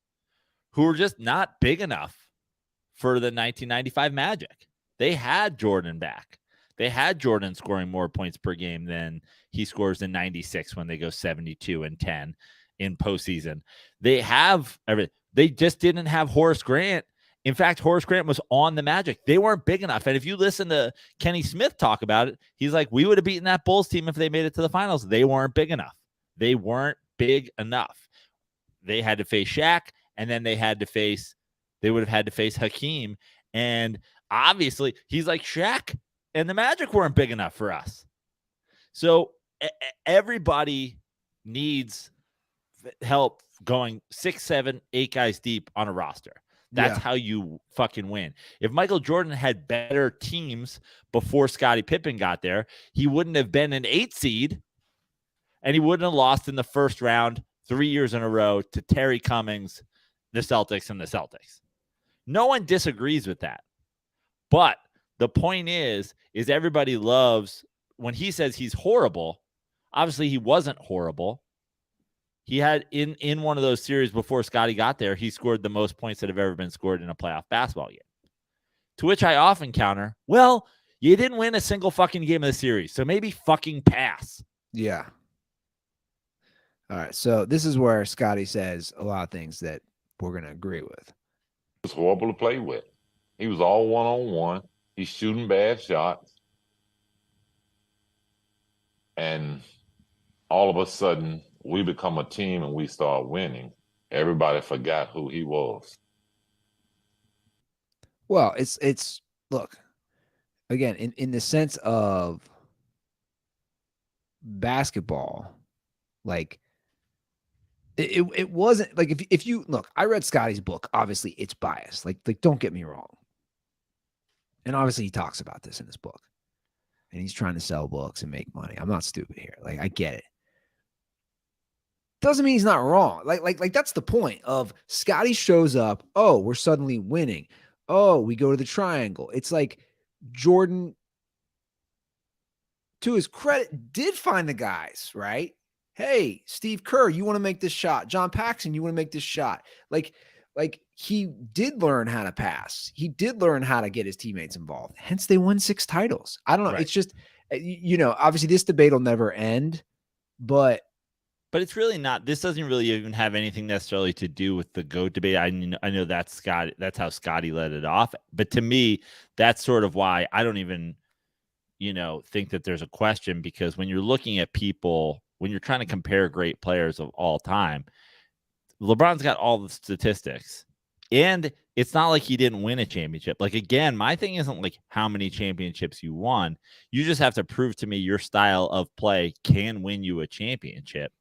who were just not big enough for the 1995 Magic. They had Jordan back. They had Jordan scoring more points per game than he scores in 96 when they go 72-10 in postseason. They have everything. They just didn't have Horace Grant. In fact, Horace Grant was on the Magic. They weren't big enough. And if you listen to Kenny Smith talk about it, he's like, we would have beaten that Bulls team if they made it to the finals. They weren't big enough. They weren't big enough. They had to face Shaq, and then they would have had to face Hakeem. And obviously, he's like, Shaq and the Magic weren't big enough for us. So everybody needs help going 6, 7, 8 guys deep on a roster. That's how you fucking win. If Michael Jordan had better teams before Scottie Pippen got there, he wouldn't have been an 8 seed, and he wouldn't have lost in the first round 3 years in a row to Terry Cummings, the Celtics, and the Celtics. No one disagrees with that. But the point is everybody loves when he says he's horrible. Obviously, he wasn't horrible. He had in one of those series before Scottie got there, he scored the most points that have ever been scored in a playoff basketball game. To which I often counter, well, you didn't win a single fucking game of the series, so maybe fucking pass. Yeah. All right, so this is where Scottie says a lot of things that we're going to agree with. It was horrible to play with. He was all one-on-one. He's shooting bad shots. And all of a sudden, we become a team and we start winning. Everybody forgot who he was. Well, it's look, again, in the sense of basketball, like it wasn't like if you look, I read Scottie's book, obviously it's biased. Like don't get me wrong. And obviously he talks about this in his book. And he's trying to sell books and make money. I'm not stupid here. Like I get it. Doesn't mean he's not wrong. Like that's the point of Scottie shows up. Oh, we're suddenly winning. Oh, we go to the triangle. It's like Jordan, to his credit, did find the guys, right? Hey, Steve Kerr, you want to make this shot. John Paxson, you want to make this shot. Like he did learn how to pass. He did learn how to get his teammates involved. Hence, they won 6 titles. I don't know. Right. It's just, obviously this debate will never end, but it's really not. This doesn't really even have anything necessarily to do with the GOAT debate. I know that's Scottie. That's how Scottie let it off. But to me, that's sort of why I don't even, think that there's a question, because when you're looking at people when you're trying to compare great players of all time, LeBron's got all the statistics. And it's not like he didn't win a championship. Like, again, my thing isn't like how many championships you won. You just have to prove to me your style of play can win you a championship.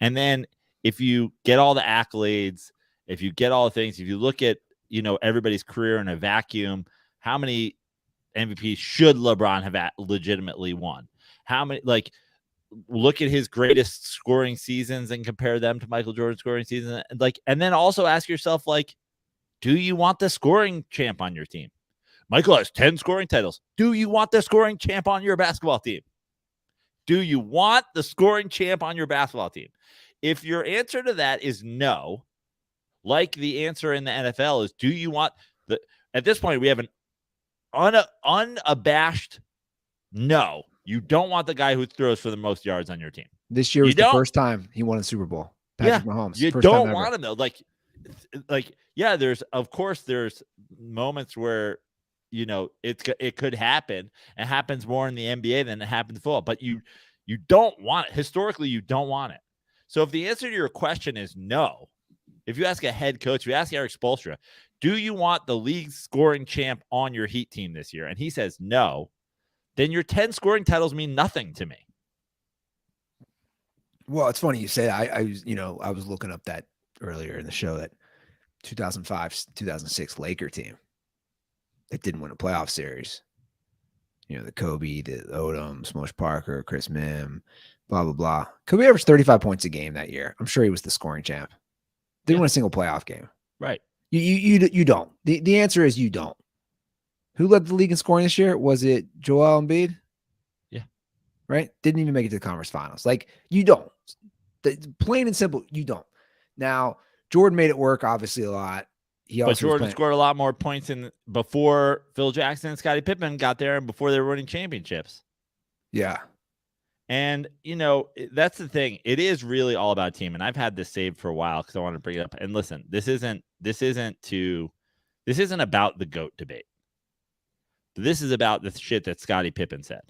And then if you get all the accolades, if you get all the things, if you look at, everybody's career in a vacuum, how many MVPs should LeBron have legitimately won? How many, look at his greatest scoring seasons and compare them to Michael Jordan's scoring season. And then also ask yourself, do you want the scoring champ on your team? Michael has 10 scoring titles. Do you want the scoring champ on your basketball team? Do you want the scoring champ on your basketball team? If your answer to that is no, like the answer in the NFL is, do you want at this point, we have an unabashed no. You don't want the guy who throws for the most yards on your team. This year was the first time he won a Super Bowl. Patrick Mahomes. You don't want him though. Yeah, there's moments where it could happen. It happens more in the NBA than it happens in football. But you don't want it. Historically, you don't want it. So if the answer to your question is no, if you ask a head coach, if you ask Eric Spoelstra, do you want the league scoring champ on your Heat team this year? And he says no, then your 10 scoring titles mean nothing to me. Well, it's funny you say that. I was looking up that earlier in the show, that 2005, 2006 Laker team that didn't win a playoff series. The Kobe, the Odom, Smush Parker, Chris Mim, blah, blah, blah. Kobe averaged 35 points a game that year. I'm sure he was the scoring champ. Didn't win a single playoff game. Right. You don't. The answer is you don't. Who led the league in scoring this year? Was it Joel Embiid? Yeah. Right? Didn't even make it to the conference finals. You don't. Plain and simple, you don't. Now, Jordan made it work, obviously, a lot. But Jordan scored a lot more points before Phil Jackson and Scottie Pippen got there and before they were winning championships. Yeah. And, that's the thing. It is really all about team. And I've had this saved for a while because I want to bring it up. And listen, this isn't about the GOAT debate. This is about the shit that Scottie Pippen said.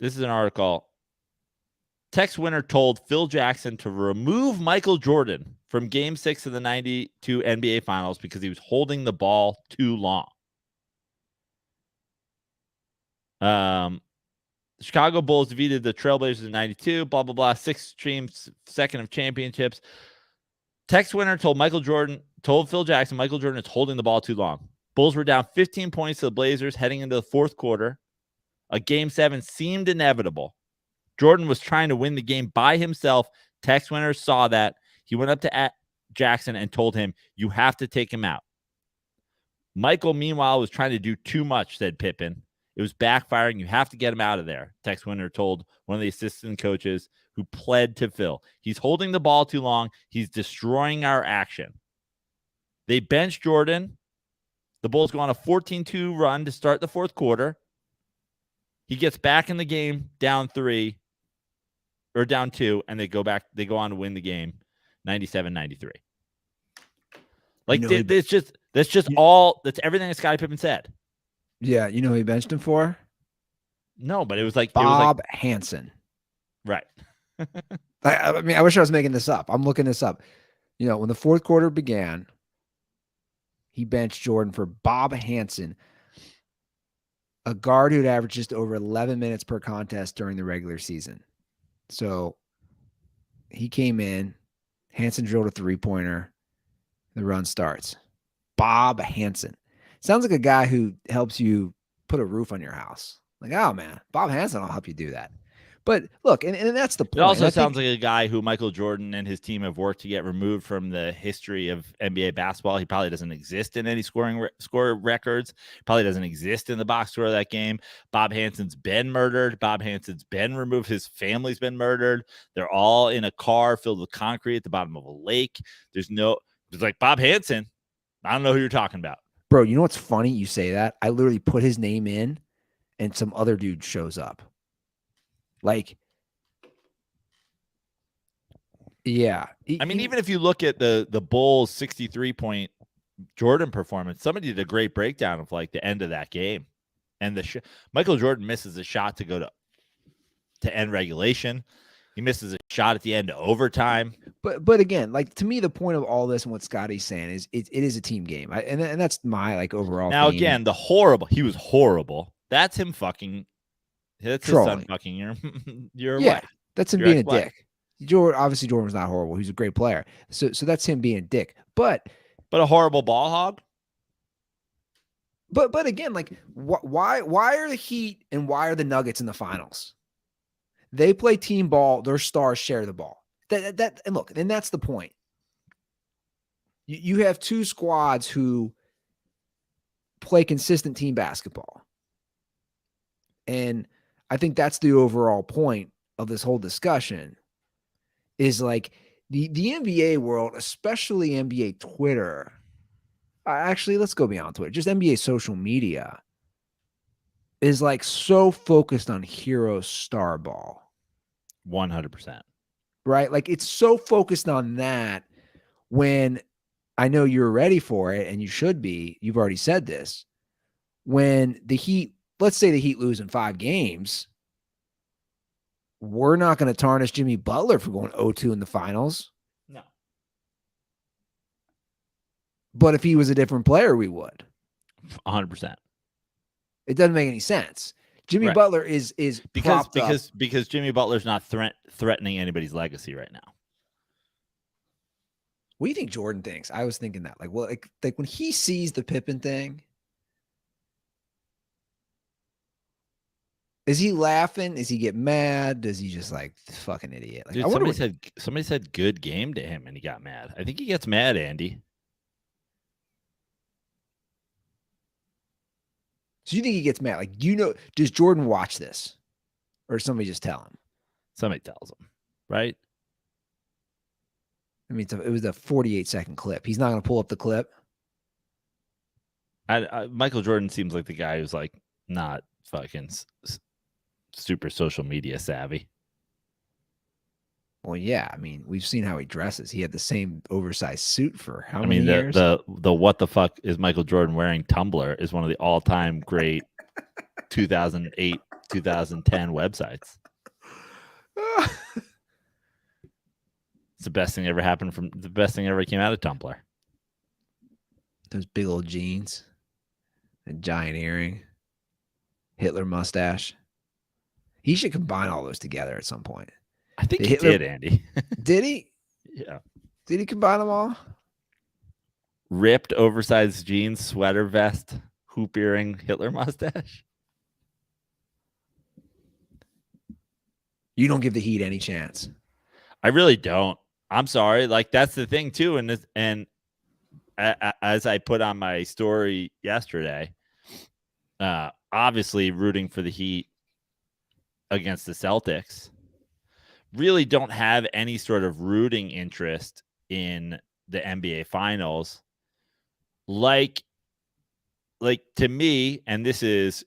This is an article. Text winner told Phil Jackson to remove Michael Jordan from Game 6 of the 92 NBA Finals because he was holding the ball too long. The Chicago Bulls defeated the Trailblazers in 92, blah, blah, blah, 6 teams, second of championships. Text winner told Phil Jackson, Michael Jordan is holding the ball too long. Bulls were down 15 points to the Blazers heading into the fourth quarter. A Game 7 seemed inevitable. Jordan was trying to win the game by himself. Text winner saw that. He went up to Jackson and told him, you have to take him out. Michael, meanwhile, was trying to do too much, said Pippen. It was backfiring. You have to get him out of there. Text winner told one of the assistant coaches who pled to Phil. He's holding the ball too long. He's destroying our action. They benched Jordan. The Bulls go on a 14-2 run to start the fourth quarter. He gets back in the game down 3 or down 2, and they go on to win the game 97-93. That's everything that Scottie Pippen said. Yeah, you know who he benched him for? No, but it was Bob Hansen. Right. I mean, I wish I was making this up. I'm looking this up. When the fourth quarter began, he benched Jordan for Bob Hansen, a guard who'd averaged just over 11 minutes per contest during the regular season. So he came in, Hansen drilled a 3-pointer, the run starts. Bob Hansen. Sounds like a guy who helps you put a roof on your house. Oh man, Bob Hansen will help you do that. But look, and that's the point. It also sounds like a guy who Michael Jordan and his team have worked to get removed from the history of NBA basketball. He probably doesn't exist in any score records. Probably doesn't exist in the box score of that game. Bob Hansen's been murdered. Bob Hansen's been removed. His family's been murdered. They're all in a car filled with concrete at the bottom of a lake. It's like Bob Hansen. I don't know who you're talking about. Bro, you know what's funny? You say that. I literally put his name in and some other dude shows up. Yeah. I mean, even if you look at the Bulls' 63-point Jordan performance, somebody did a great breakdown of the end of that game. And Michael Jordan misses a shot to go to to end regulation. He misses a shot at the end of overtime. But again, like to me, the point of all this and what Scottie's saying is it is a team game, and that's my like overall. Now theme. again, he was horrible. That's him fucking. That's Trolling. his son fucking your Yeah, wife. that's him Your being a ex-wife. dick. Obviously Jordan was not horrible. He's a great player. So that's him being a dick. But a horrible ball hog. But again, like why are the Heat and why are the Nuggets in the finals? They play team ball. Their stars share the ball. That and look, and that's the point. You have two squads who play consistent team basketball. And I think that's the overall point of this whole discussion is like the NBA world, especially NBA Twitter. Actually, let's go beyond Twitter. Just NBA social media is like so focused on hero star ball. 100%. Right? Like it's so focused on that when I know you're ready for it and you should be. You've already said this. When the Heat, let's say the Heat lose in 5 games, we're not going to tarnish Jimmy Butler for going 0-2 in the finals. No. But if he was a different player, we would. 100%. It doesn't make any sense. Jimmy Right. Butler is because Jimmy Butler's not threatening anybody's legacy right now. What do you think Jordan thinks? I was thinking that. Like, well, like when he sees the Pippen thing, is he laughing? Does he get mad? Does he just like fucking idiot? Like, Dude, somebody said good game to him and he got mad. I think he gets mad, Andy. So you think he gets mad? Like, does Jordan watch this? Or does somebody just tell him? Somebody tells him, right? I mean, it was a 48-second clip. He's not going to pull up the clip. Michael Jordan seems like the guy who's like not fucking super social media savvy. Well, yeah. I mean, we've seen how he dresses. He had the same oversized suit for how many years? The what the fuck is Michael Jordan wearing Tumblr is one of the all-time great 2008, 2010 websites. It's the best thing ever came out of Tumblr. Those big old jeans, a giant earring, Hitler mustache. He should combine all those together at some point. I think he did, Andy. Did he? Yeah. Did he combine them all? Ripped, oversized jeans, sweater vest, hoop earring, Hitler mustache. You don't give the Heat any chance. I really don't. I'm sorry. Like that's the thing too. And as I put on my story yesterday, obviously rooting for the Heat against the Celtics. Really don't have any sort of rooting interest in the NBA Finals. Like to me, and this is,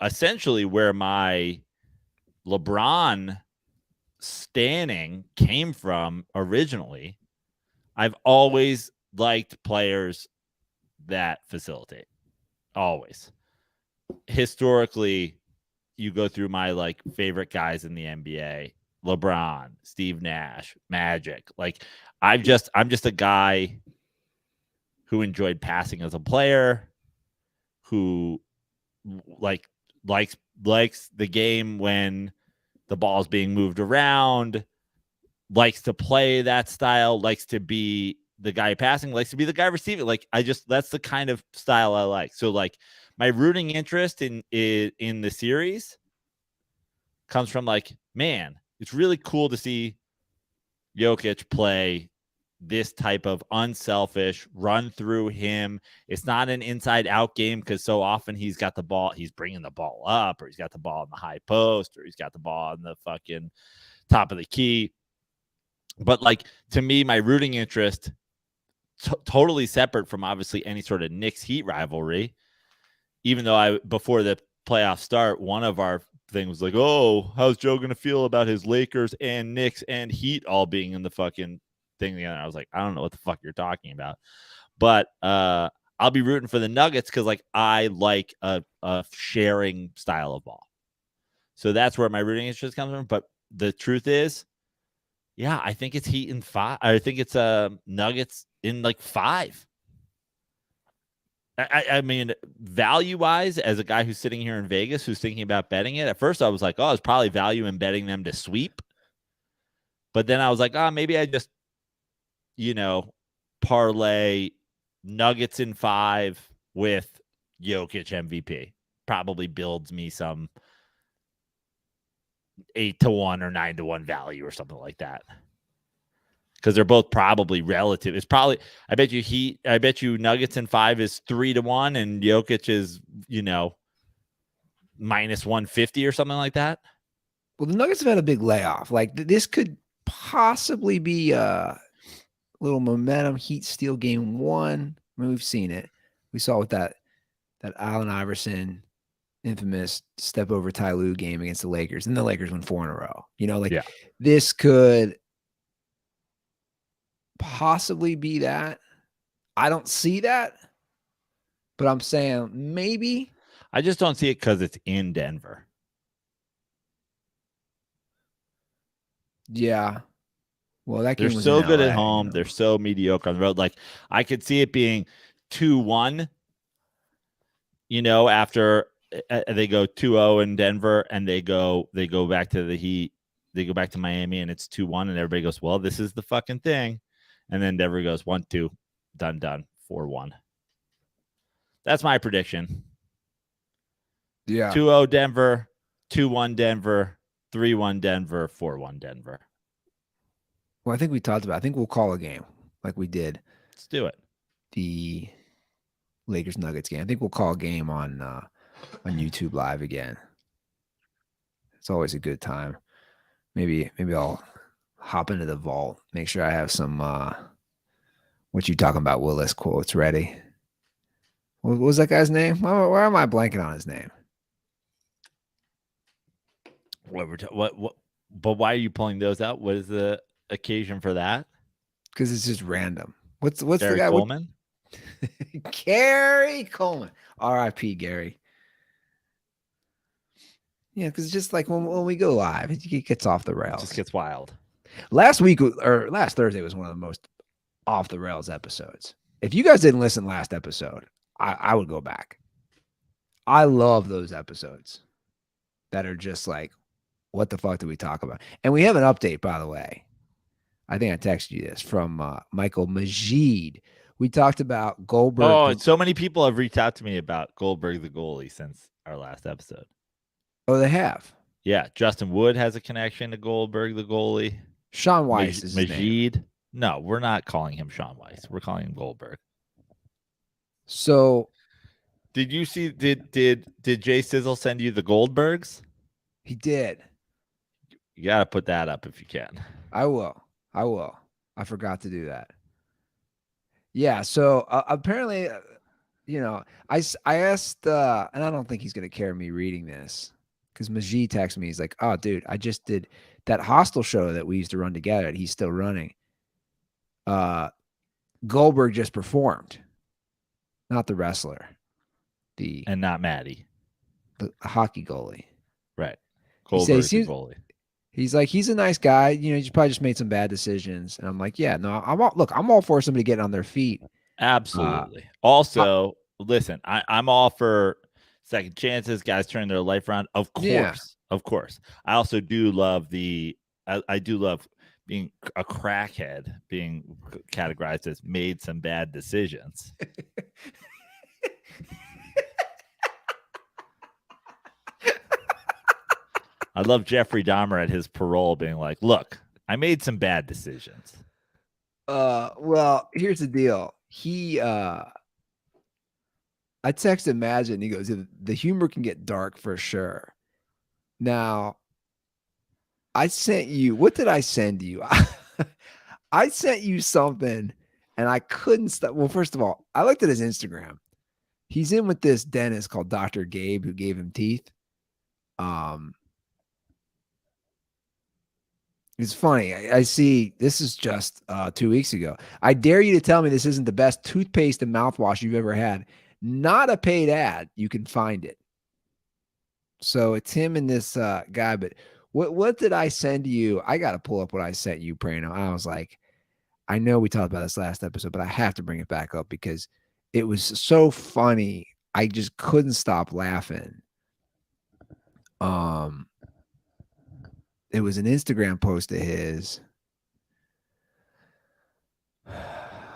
essentially where my LeBron standing came from originally. I've always liked players that facilitate. Always. Historically, you go through my favorite guys in the NBA. LeBron, Steve Nash, Magic. I'm just a guy who enjoyed passing as a player, who likes the game when the ball's being moved around, likes to play that style, likes to be the guy passing, likes to be the guy receiving. That's the kind of style I like. So my rooting interest in the series comes from man, it's really cool to see Jokic play this type of unselfish run through him. It's not an inside out game because so often he's got the ball, he's bringing the ball up, or he's got the ball in the high post, or he's got the ball in the fucking top of the key. But to me, my rooting interest totally separate from obviously any sort of Knicks Heat rivalry. Even though before the playoff start, one of our thing was how's Joe going to feel about his Lakers and Knicks and Heat all being in the fucking thing together? I was like, I don't know what the fuck you're talking about. But I'll be rooting for the Nuggets because I like a sharing style of ball. So that's where my rooting interest comes from. But the truth is, yeah, I think it's Heat in 5. I think it's Nuggets in like 5. I mean, value-wise, as a guy who's sitting here in Vegas who's thinking about betting it, at first I was like, oh, it's probably value in betting them to sweep. But then I was like, oh, maybe I just, parlay Nuggets in 5 with Jokic MVP. Probably builds me some 8-1 or 9-1 value or something like that. Because they're both probably relative. It's probably, I bet you Nuggets in 5 is 3-1 and Jokic is, minus 150 or something like that. Well, the Nuggets have had a big layoff. Like this could possibly be a little momentum. Heat steal game 1. I mean, we've seen it. We saw with that Allen Iverson infamous step over Ty Lue game against the Lakers, and the Lakers won 4 in a row. This could possibly be that. I don't see that, but I'm saying maybe. I just don't see it because it's in Denver. Yeah. Well, that game they're was so in good LA, at home. They're so mediocre on the road. Like I could see it being 2-1. After they go 2-0 in Denver and they go back to the Heat. They go back to Miami and it's 2-1 and everybody goes, well, this is the fucking thing. And then Denver goes 1-2, done, 4-1. That's my prediction. Yeah. 2-0 Denver, 2-1 Denver, 3-1 Denver, 4-1 Denver. Well, I think we talked about. I think we'll call a game like we did. Let's do it. The Lakers Nuggets game. I think we'll call a game on YouTube Live again. It's always a good time. Maybe I'll hop into the vault. Make sure I have some what you talking about, Willis quotes ready. What was that guy's name? Where am I blanking on his name? What? But why are you pulling those out? What is the occasion for that? Because it's just random. What's Gary the guy? Coleman? Gary Coleman. R.I.P. Gary. Yeah, because it's just like when we go live, it gets off the rails. It just gets wild. Last Thursday was one of the most off the rails episodes. If you guys didn't listen last episode, I would go back. I love those episodes that are just like, what the fuck did we talk about? And we have an update, by the way. I think I texted you this from Michael Majid. We talked about Goldberg. Oh, and so many people have reached out to me about Goldberg the goalie since our last episode. Oh, they have? Yeah. Justin Wood has a connection to Goldberg the goalie. Sean Weiss is his Majid. name. No, we're not calling him Sean Weiss. We're calling him Goldberg. So did you see did Jay Sizzle send you the Goldbergs? He did. You got to put that up if you can. I will. I forgot to do that. Yeah. So apparently, I asked, and I don't think he's going to care me reading this because Majid texted me. He's like, oh, dude, I just did that Hostel show that we used to run together. He's still running. Goldberg just performed, not the wrestler, and not Maddie, the hockey goalie. Right. Goldberg the goalie. He's like, he's a nice guy. He's probably just made some bad decisions. And I'm like, yeah, no, I'm all for somebody getting on their feet. Absolutely. Also, listen, I'm all for second chances, guys turning their life around. Of course. Yeah. Of course. I also do love I do love being a crackhead, being categorized as made some bad decisions. I love Jeffrey Dahmer at his parole being like, look, I made some bad decisions. Well, here's the deal. I texted Magic and he goes, the humor can get dark for sure. Now, I sent you, what did I send you? I sent you something and I couldn't stop. Well, first of all, I looked at his Instagram. He's in with this dentist called Dr. Gabe who gave him teeth. It's funny. I see this is just 2 weeks ago. I dare you to tell me this isn't the best toothpaste and mouthwash you've ever had. Not a paid ad. You can find it. So it's him and this guy. But what did I send you? I got to pull up what I sent you, Praino. I was like, I know we talked about this last episode, but I have to bring it back up because it was so funny. I just couldn't stop laughing. It was an Instagram post of his.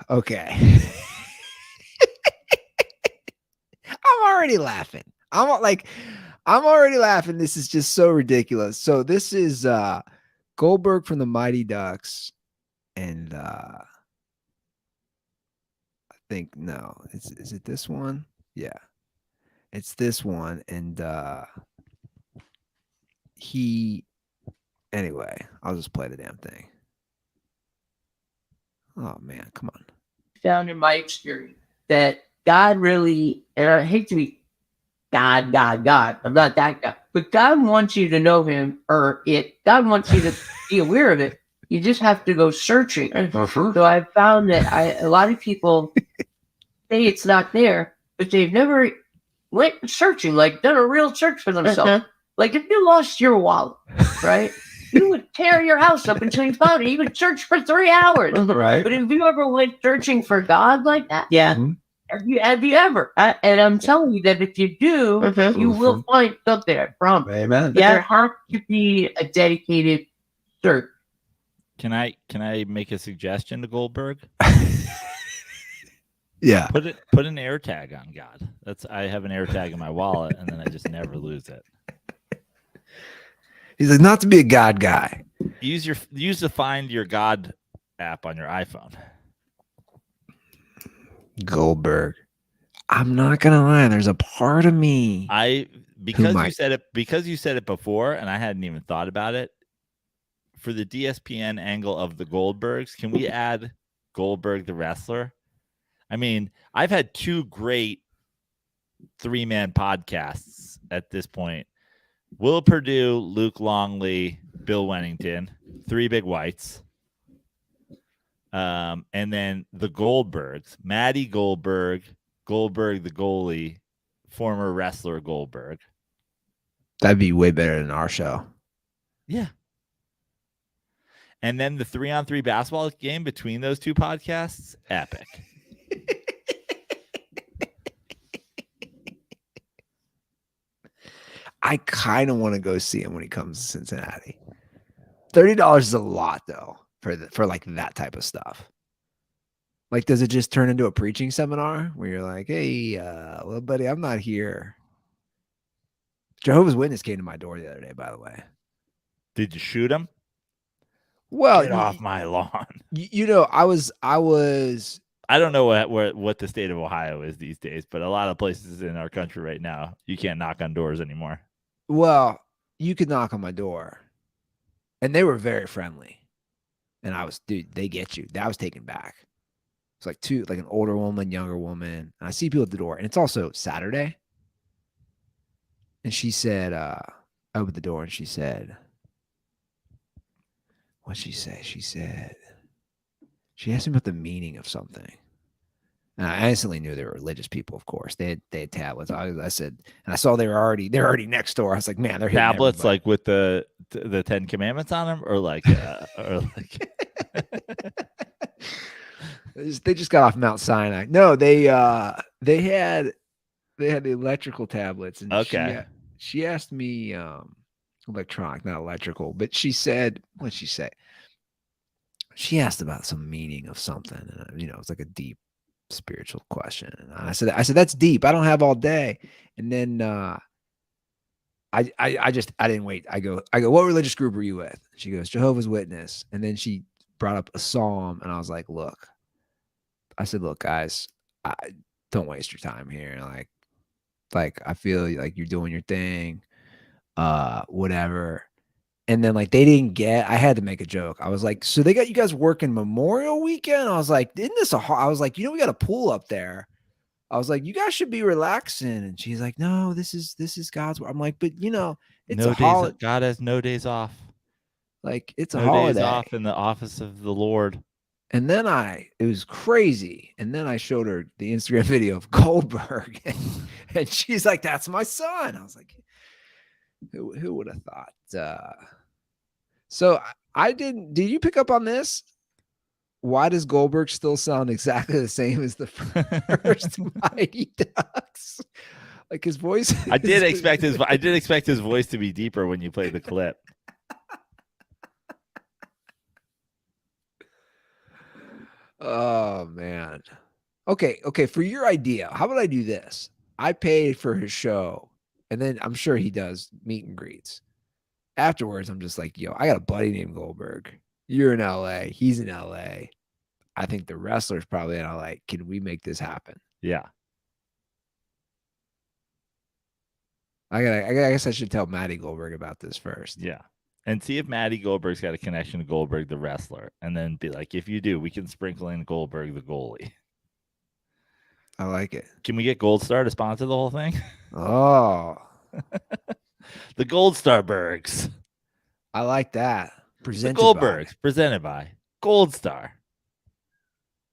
Okay. I'm already laughing. I'm already laughing. This is just so ridiculous. So this is Goldberg from the Mighty Ducks. And I think no, is it this one? Yeah. It's this one. And anyway, I'll just play the damn thing. Oh man, come on. Found in my experience that God really, and I hate to be God, I'm not that guy, but God wants you to know him God wants you to be aware of it. You just have to go searching. So I've found that a lot of people say it's not there, but they've never went searching, like done a real search for themselves. Like if you lost your wallet, right? You would tear your house up until you found it. You would search for 3 hours. Right. But if you ever went searching for God like that, Yeah. have you ever? And I'm telling you that if you do, you will find something. I promise. Amen. But there has to be a dedicated search. Can I make a suggestion to Goldberg? Yeah. Put an air tag on God. I have an air tag in my wallet, and then I just never lose it. He's like, not to be a God guy. Use the Find Your God app on your iPhone. Goldberg. I'm not gonna lie. There's a part of me. Because you said it before, and I hadn't even thought about it. For the DSPN angle of the Goldbergs, can we add Goldberg the wrestler? I mean, I've had 2 great 3-man podcasts at this point. Will Perdue, Luke Longley, Bill Wennington, 3 big whites. And then the Goldbergs, Matty Goldberg the goalie, former wrestler Goldberg. That'd be way better than our show. Yeah. And then the 3-on-3 basketball game between those 2 podcasts, epic. I kind of want to go see him when he comes to Cincinnati. $30 is a lot though for like that type of stuff. Like, does it just turn into a preaching seminar where you're like, hey, well, buddy, I'm not here. Jehovah's Witness came to my door the other day, by the way. Did you shoot him? Well, Get off my lawn. I was. I don't know what the state of Ohio is these days, but a lot of places in our country right now, you can't knock on doors anymore. Well, you could knock on my door, and they were very friendly. And they get you. That was taken back. It's like an older woman, younger woman. And I see people at the door, and it's also Saturday. And she said, I opened the door, and she said, what'd she say? She asked me about the meaning of something. And I instantly knew they were religious people, of course. They had tablets. I said, and I saw they're already next door. I was like, man, they're hitting tablets everybody. like with the 10 Commandments on them, or like They just got off Mount Sinai. No, they had the electrical tablets, and okay. She asked me electronic, not electrical, but she said, what'd she say? She asked about some meaning of something, and it's like a deep spiritual question. And I said that's deep. I don't have all day. And then I didn't wait. I go, what religious group are you with? She goes, Jehovah's Witness. And then she brought up a psalm, and I was like, look, guys, don't waste your time here. Like I feel like you're doing your thing, whatever. And then like they didn't get. I had to make a joke. I was like, so they got you guys working Memorial Weekend? I was like, isn't this I was like, we got a pool up there. I was like, you guys should be relaxing. And she's like, no, this is God's work. I'm like, but it's a holiday. God has no days off. Like it's a no holiday. Days off in the office of the Lord. And then it was crazy. And then I showed her the Instagram video of Goldberg, and she's like, that's my son. I was like, Who would have thought? So I didn't. Did you pick up on this? Why does Goldberg still sound exactly the same as the first Mighty Ducks? Like his voice. I did expect his voice to be deeper when you played the clip. Oh man. Okay. For your idea, how about I do this? I pay for his show, and then I'm sure he does meet and greets. Afterwards, I'm just like, yo, I got a buddy named Goldberg. You're in LA. He's in LA. I think the wrestler's probably in LA. Can we make this happen? Yeah. I guess I should tell Maddie Goldberg about this first. Yeah. And see if Maddie Goldberg's got a connection to Goldberg, the wrestler. And then be like, if you do, we can sprinkle in Goldberg, the goalie. I like it. Can we get Gold Star to sponsor the whole thing? Oh. The Gold Star Bergs. I like that. The Goldbergs, presented by Gold Star.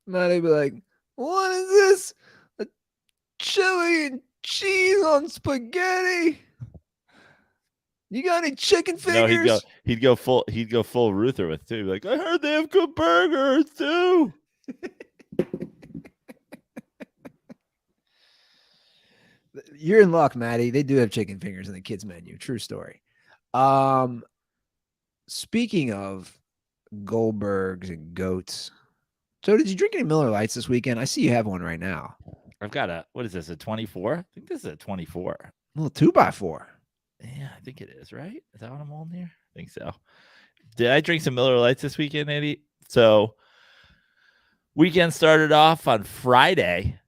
Maddie be like, what is this? A chili and cheese on spaghetti? You got any chicken fingers? No, he'd go full Ruther with too. Like, I heard they have good burgers too. You're in luck, Maddie. They do have chicken fingers in the kids menu. True story. Speaking of Goldbergs and goats, so did you drink any Miller Lights this weekend? I see you have one right now. I've got what is this, a 24? I think this is a 24. A little 2x4. Yeah, I think it is, right? Is that what I'm holding here? I think so. Did I drink some Miller Lights this weekend, Andy? So weekend started off on Friday.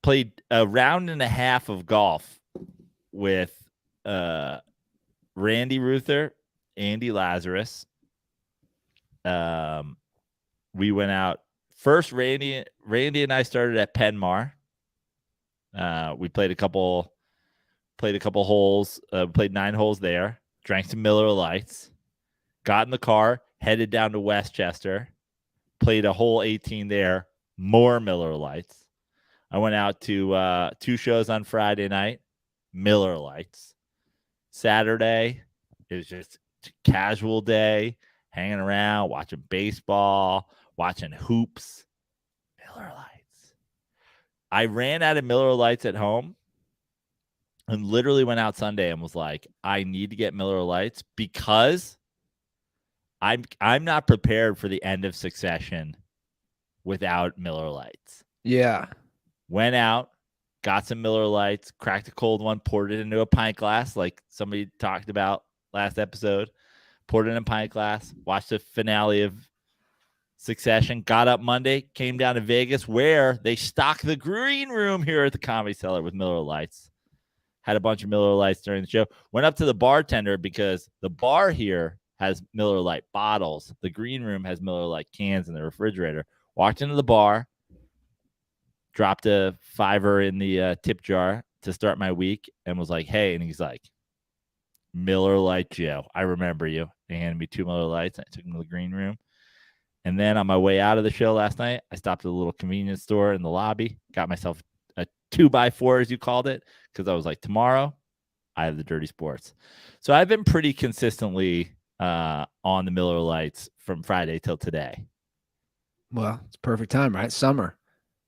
Played a round and a half of golf with Randy Ruther, Andy Lazarus. We went out first. Randy and I started at Penmar. We played a couple holes. Played 9 holes there. Drank some Miller Lights. Got in the car, headed down to Westchester. Played a hole 18 there. More Miller Lights. I went out to 2 shows on Friday night. Miller Lights. Saturday, it was just a casual day, hanging around, watching baseball, watching hoops. Miller Lights. I ran out of Miller Lights at home and literally went out Sunday and was like, I need to get Miller Lights because I'm not prepared for the end of Succession without Miller Lights. Yeah. Went out, got some Miller Lights, cracked a cold one, poured it into a pint glass like somebody talked about last episode. Poured it in a pint glass, watched the finale of Succession, got up Monday, came down to Vegas where they stock the green room here at the Comedy Cellar with Miller Lights. Had a bunch of Miller Lights during the show. Went up to the bartender because the bar here has Miller Lite bottles. The green room has Miller Lite cans in the refrigerator. Walked into the bar, dropped a $5 in the tip jar to start my week and was like, hey, and he's like, Miller Lite Joe, I remember you. They handed me 2 Miller Lights. I took them to the green room. And then on my way out of the show last night, I stopped at a little convenience store in the lobby, got myself a 2x4, as you called it, because I was like, tomorrow I have the Dirty Sports. So I've been pretty consistently on the Miller Lights from Friday till today. Well, it's perfect time, right? Summer.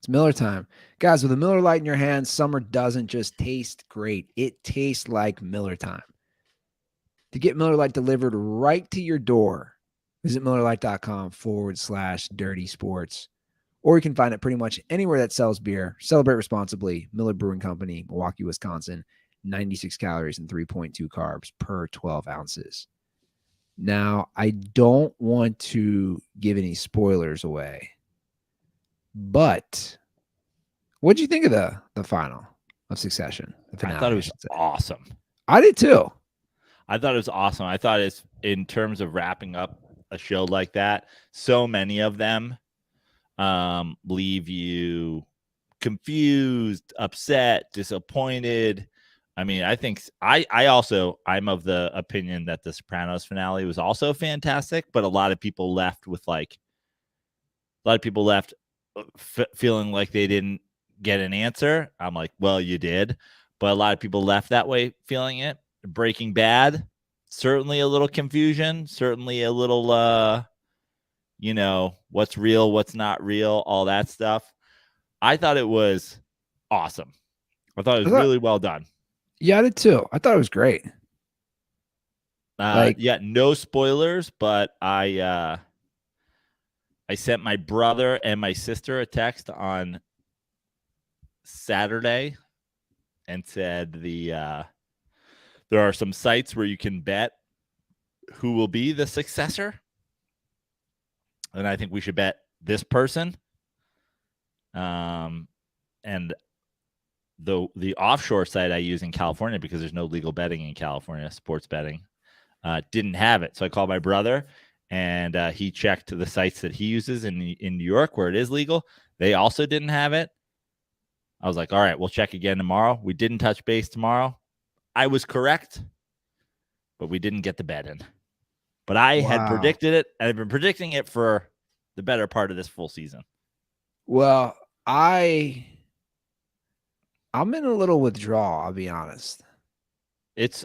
It's Miller time. Guys, with a Miller Lite in your hand, summer doesn't just taste great. It tastes like Miller time. To get Miller Lite delivered right to your door, visit MillerLite.com/dirty sports. Or you can find it pretty much anywhere that sells beer. Celebrate responsibly. Miller Brewing Company, Milwaukee, Wisconsin. 96 calories and 3.2 carbs per 12 ounces. Now, I don't want to give any spoilers away, but what did you think of the final of Succession? I thought it was awesome. I did too. I thought it was awesome. I thought it's in terms of wrapping up a show like that, so many of them leave you confused, upset, disappointed. I mean, I think I'm of the opinion that the Sopranos finale was also fantastic, but a lot of people left feeling like they didn't get an answer. I'm like, well, you did. but a lot of people left that way feeling it. Breaking Bad, certainly a little confusion, certainly a little, what's real, what's not real, all that stuff. I thought it was awesome. I thought it was really well done. Yeah, I did too. I thought it was great. No spoilers, but I sent my brother and my sister a text on Saturday and said there are some sites where you can bet who will be the successor. And I think we should bet this person. And the offshore site I use in California, because there's no legal betting in California, sports betting, didn't have it. So I called my brother, and he checked the sites that he uses in New York where it is legal. They also didn't have it. I was like, all right, we'll check again tomorrow. We didn't touch base tomorrow. I was correct, but we didn't get the bet in. But I had predicted it, and I've been predicting it for the better part of this full season. Well, I'm in a little withdrawal, I'll be honest.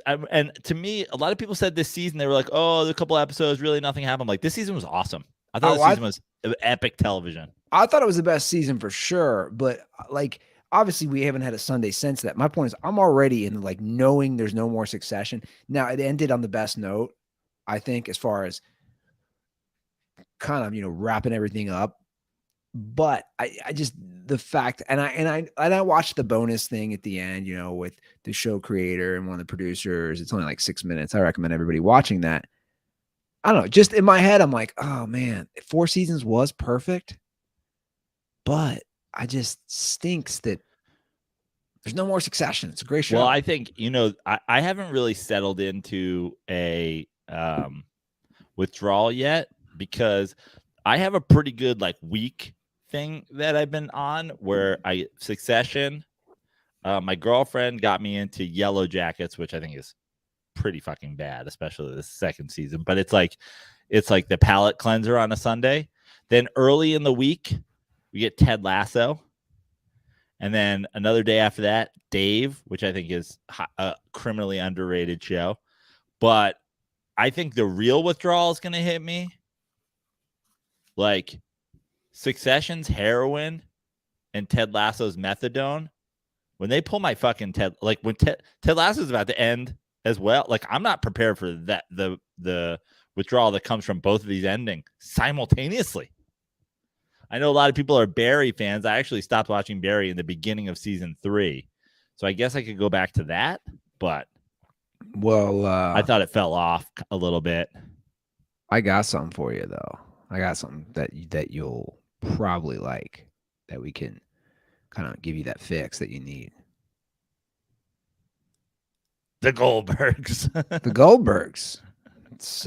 And to me, a lot of people said this season, they were like, oh, a couple episodes, really nothing happened. Like, this season was awesome. I thought this season was epic television. I thought it was the best season for sure, but like, obviously we haven't had a Sunday since that. My point is I'm already in like knowing there's no more Succession. Now it ended on the best note, I think, as far as kind of, wrapping everything up. But I just, the fact, and I watched the bonus thing at the end, with the show creator and one of the producers. It's only like 6 minutes. I recommend everybody watching that. I don't know. Just in my head, I'm like, oh man, 4 seasons was perfect. But I just stinks that there's no more Succession. It's a great show. Well, I think, I haven't really settled into a withdrawal yet, because I have a pretty good week thing that I've been on where Succession, my girlfriend got me into Yellow Jackets, which I think is pretty fucking bad, especially the second season, but it's like the palate cleanser on a Sunday. Then early in the week we get Ted Lasso, and then another day after that, Dave, which I think is a criminally underrated show. But I think the real withdrawal is going to hit me. Like Succession's heroin and Ted Lasso's methadone. When they pull my fucking when Ted Lasso's about to end as well, I'm not prepared for that. The withdrawal that comes from both of these ending simultaneously. I know a lot of people are Barry fans. I actually stopped watching Barry in the beginning of season 3. So I guess I could go back to that, but I thought it fell off a little bit. I got something for you though. I got something that you'll probably like, that we can kind of give you that fix that you need. The Goldbergs. The Goldbergs. It's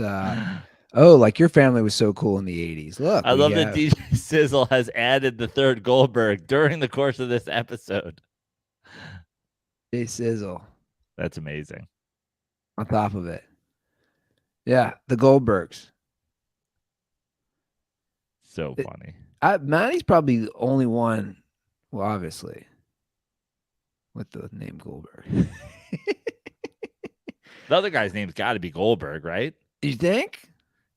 like your family was so cool in the 80s. Look, I love that DJ Sizzle has added the third Goldberg during the course of this episode. DJ Sizzle. That's amazing. On top of it. Yeah, the Goldbergs. So funny. Manny's probably the only one, well, obviously, with the name Goldberg. The other guy's name's got to be Goldberg, right? You think?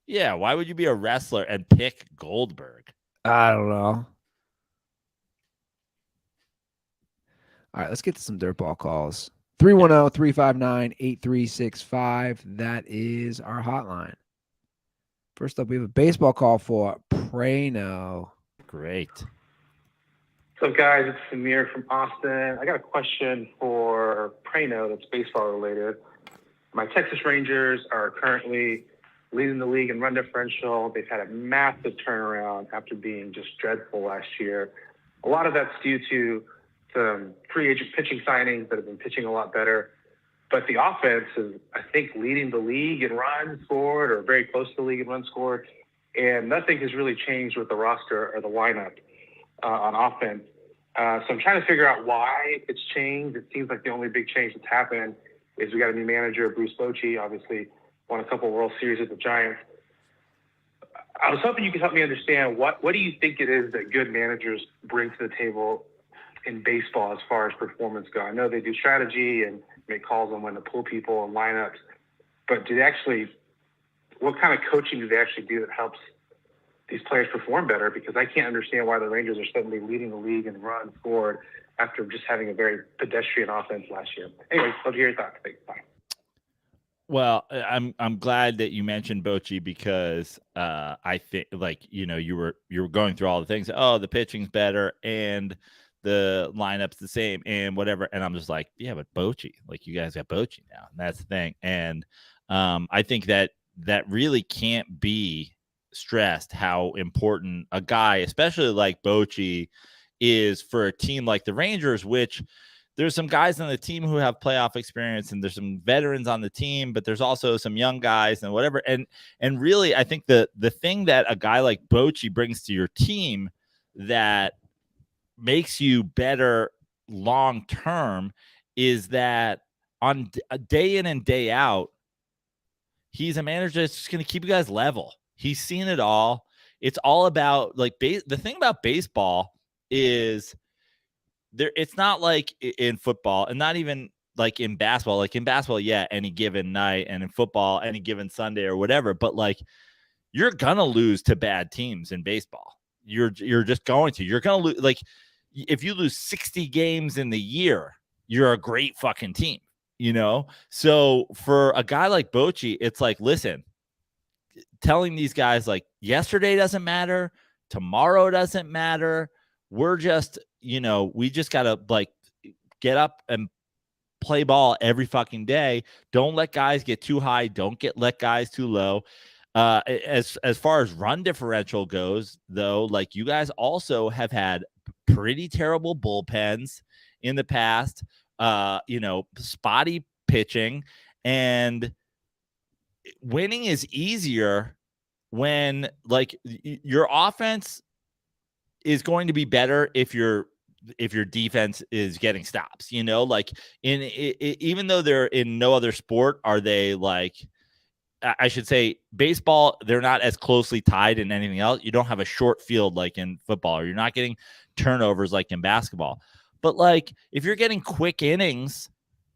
Yeah. Why would you be a wrestler and pick Goldberg? I don't know. All right, let's get to some dirtball calls. 310-359-8365. That is our hotline. First up, we have a baseball call for Praino. Great. What's up, guys? It's Samir from Austin. I got a question for Praino that's baseball related. My Texas Rangers are currently leading the league in run differential. They've had a massive turnaround after being just dreadful last year. A lot of that's due to some free agent pitching signings that have been pitching a lot better. But the offense is, I think, leading the league in runs scored, or very close to the league in runs scored. And nothing has really changed with the roster or the lineup on offense. So I'm trying to figure out why it's changed. It seems like the only big change that's happened is we got a new manager, Bruce Bochy, obviously won a couple World Series with the Giants. I was hoping you could help me understand what do you think it is that good managers bring to the table in baseball as far as performance go? I know they do strategy and make calls on when to pull people and lineups, but what kind of coaching do they actually do that helps these players perform better? Because I can't understand why the Rangers are suddenly leading the league in runs forward after just having a very pedestrian offense last year. Anyways, love to hear your thoughts. Thanks. Bye. Well, I'm glad that you mentioned Bochy because I think you were going through all the things. Oh, the pitching's better and the lineup's the same and whatever. And I'm just like, yeah, but Bochy, you guys got Bochy now, and that's the thing. And I think that really can't be stressed how important a guy, especially like Bochy, is for a team like the Rangers, which there's some guys on the team who have playoff experience and there's some veterans on the team, but there's also some young guys and whatever. And really, I think the thing that a guy like Bochy brings to your team that makes you better long-term is that on a day in and day out, he's a manager that's just going to keep you guys level. He's seen it all. It's all about the thing about baseball is it's not like in football and not even like in basketball. Like in basketball, yeah, any given night, and in football, any given Sunday or whatever. But you're gonna lose to bad teams in baseball. You're just going to. You're gonna lose. If you lose 60 games in the year, you're a great fucking team. So for a guy like Bochy, it's listen, telling these guys yesterday doesn't matter, tomorrow doesn't matter. We're just, we just got to get up and play ball every fucking day. Don't let guys get too high. Don't let guys too low. As far as run differential goes, though, you guys also have had pretty terrible bullpens in the past, spotty pitching, and winning is easier when your offense is going to be better if your defense is getting stops, even though they're in no other sport are they I should say baseball, they're not as closely tied in anything else. You don't have a short field like in football, or you're not getting turnovers like in basketball. But if you're getting quick innings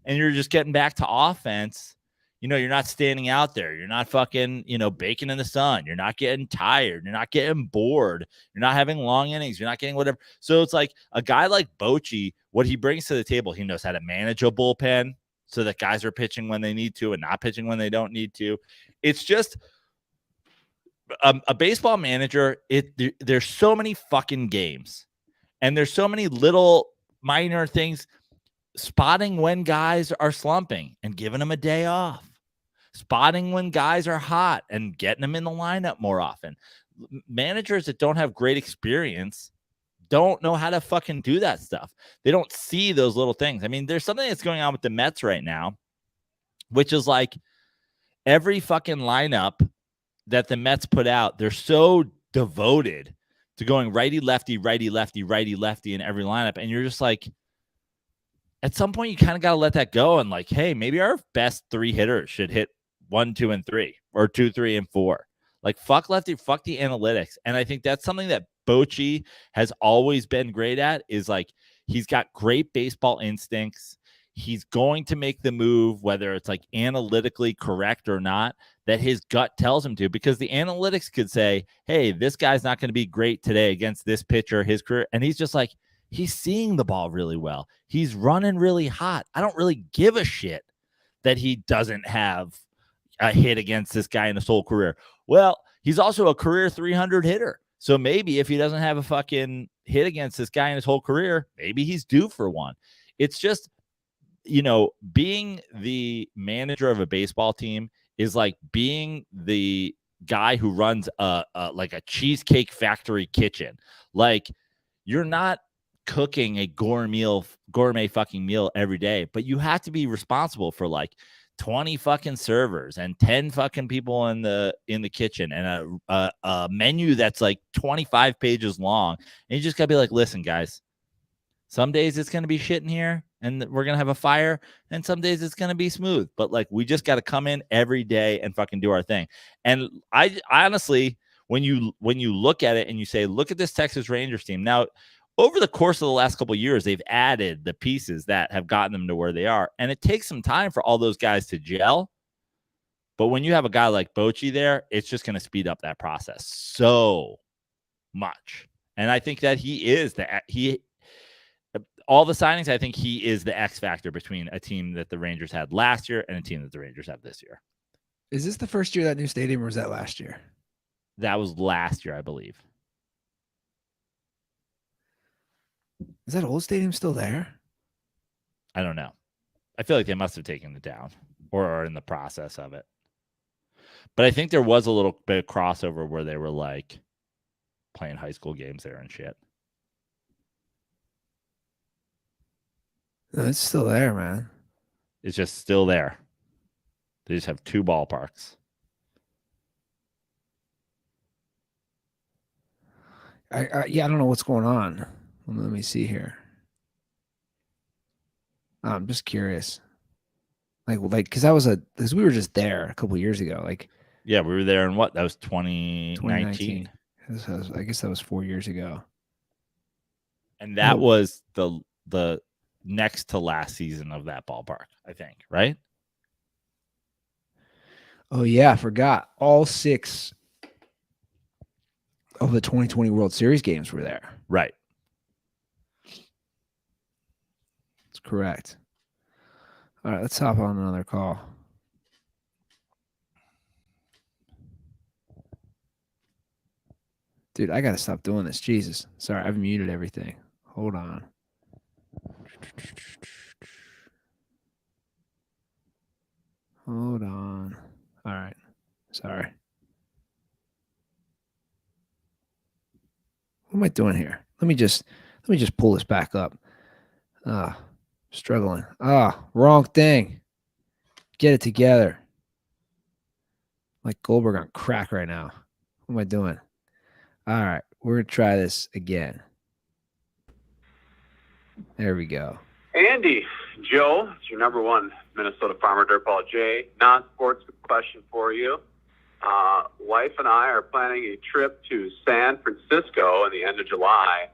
and you're just getting back to offense, you're not standing out there. You're not fucking, baking in the sun. You're not getting tired. You're not getting bored. You're not having long innings. You're not getting whatever. So it's a guy like Bochy, what he brings to the table, he knows how to manage a bullpen so that guys are pitching when they need to and not pitching when they don't need to. It's just a baseball manager. There's so many fucking games and there's so many little minor things, spotting when guys are slumping and giving them a day off. Spotting when guys are hot and getting them in the lineup more often. Managers that don't have great experience don't know how to fucking do that stuff. They don't see those little things. I mean, there's something that's going on with the Mets right now, which is every fucking lineup that the Mets put out, they're so devoted to going righty, lefty, righty, lefty, righty, lefty in every lineup. And you're just at some point, you kind of got to let that go and hey, maybe our best three hitters should hit 1, 2, and 3, or 2, 3, and 4. Fuck lefty, fuck the analytics. And I think that's something that Bochy has always been great at is he's got great baseball instincts. He's going to make the move, whether it's analytically correct or not, that his gut tells him to, because the analytics could say, hey, this guy's not going to be great today against this pitcher, his career. And he's just he's seeing the ball really well. He's running really hot. I don't really give a shit that he doesn't have a hit against this guy in his whole career. Well, he's also a career 300 hitter. So maybe if he doesn't have a fucking hit against this guy in his whole career, maybe he's due for one. It's just, being the manager of a baseball team is being the guy who runs a cheesecake factory kitchen. You're not cooking a gourmet fucking meal every day, but you have to be responsible for 20 fucking servers and 10 fucking people in the kitchen and a menu that's 25 pages long. And you just gotta be listen, guys, some days it's gonna be shit in here and we're gonna have a fire, and some days it's gonna be smooth. But we just gotta come in every day and fucking do our thing. And I honestly, when you look at it and you say, look at this Texas Rangers team now. over the course of the last couple of years, they've added the pieces that have gotten them to where they are. And it takes some time for all those guys to gel. But when you have a guy like Bochy there, it's just going to speed up that process so much. And I think that all the signings, I think he is the X factor between a team that the Rangers had last year and a team that the Rangers have this year. Is this the first year of that new stadium, or was that last year? That was last year, I believe. Is that old stadium still there? I don't know. I feel like they must have taken it down or are in the process of it. But I think there was a little bit of crossover where they were like playing high school games there and shit. No, it's still there, man. It's just still there. They just have 2 ballparks. I don't know what's going on. Let me see here. I'm just curious. Because we were just there a couple years ago. Yeah, we were there in what? That was 2019. I guess that was 4 years ago. And that was the next to last season of that ballpark, I think, right? Oh, yeah, I forgot. All 6 of the 2020 World Series games were there. Right. That's correct. All right, let's hop on another call. Dude, I got to stop doing this. Jesus. Sorry, I've muted everything. Hold on. Hold on. All right. Sorry. What am I doing here? Let me just pull this back up. Struggling. Wrong thing. Get it together. Like Goldberg on crack right now. What am I doing? All right, we're gonna try this again. There we go. Andy, Joe, it's your number 1 Minnesota farmer, DirtBall J. Non-sports question for you. Wife and I are planning a trip to San Francisco in the end of July.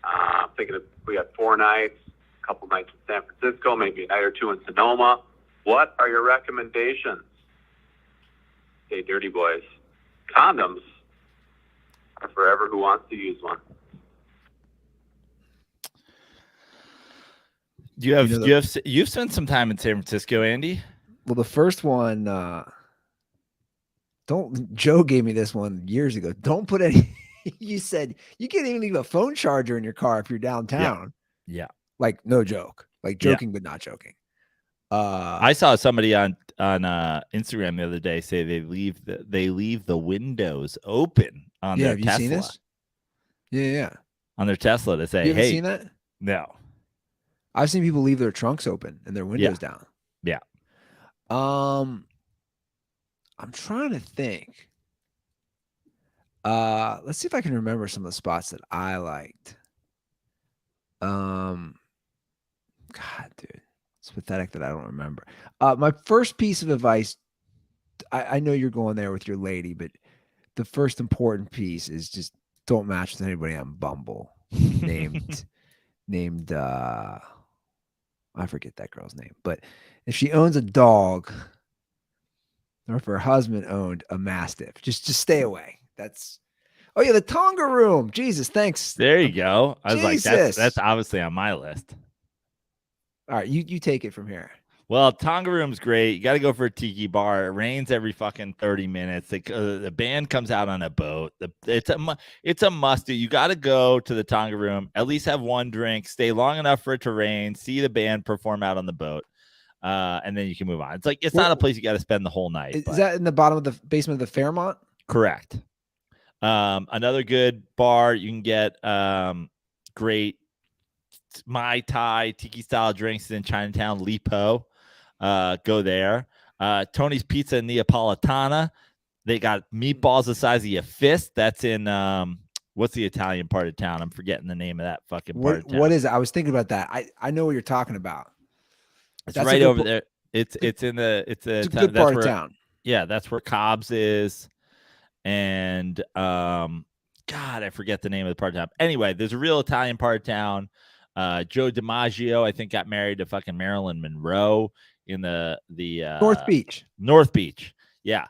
I'm thinking we got 4 nights, a couple nights in San Francisco, maybe a night or 2 in Sonoma. What are your recommendations? Hey, dirty boys. Condoms are forever who wants to use one. You've spent some time in San Francisco, Andy. Well, the first one, Joe gave me this one years ago. Don't put any. You said you can't even leave a phone charger in your car if you're downtown. Yeah. Like, no joke. Like, joking, but not joking. I saw somebody on Instagram the other day say they leave the windows open on their Tesla. Have you seen this? Yeah. On their Tesla to say, you hey, seen that? No. I've seen people leave their trunks open and their windows down. Yeah. I'm trying to think. Let's see if I can remember some of the spots that I liked. God, dude, it's pathetic that I don't remember. My first piece of advice, I know you're going there with your lady, but the first important piece is just don't match with anybody on Bumble named I forget that girl's name, but if she owns a dog or if her husband owned a Mastiff, just stay away. Oh yeah, the Tonga room. Jesus, thanks. There you go. I was Jesus. like, that's obviously on my list. All right, you take it from here. Well, Tonga room's great. You got to go for a tiki bar. It rains every fucking 30 minutes. The band comes out on a boat. It's a must do. You got to go to the Tonga room. At least have one drink. Stay long enough for it to rain. See the band perform out on the boat, and then you can move on. It's not a place you got to spend the whole night. Is that in the bottom of the basement of the Fairmont? Correct. Another good bar you can get great Mai Tai tiki style drinks in Chinatown. Lipo. Go there. Tony's Pizza Neapolitana. They got meatballs the size of your fist. That's in what's the Italian part of town? I'm forgetting the name of that fucking part of town. What is it? I was thinking about that. I know what you're talking about. It's right over there. It's a good part of town. Yeah, that's where Cobb's is. And God, I forget the name of the part of town. Anyway, there's a real Italian part of town. Joe DiMaggio, I think, got married to fucking Marilyn Monroe in the North Beach. North Beach. Yeah.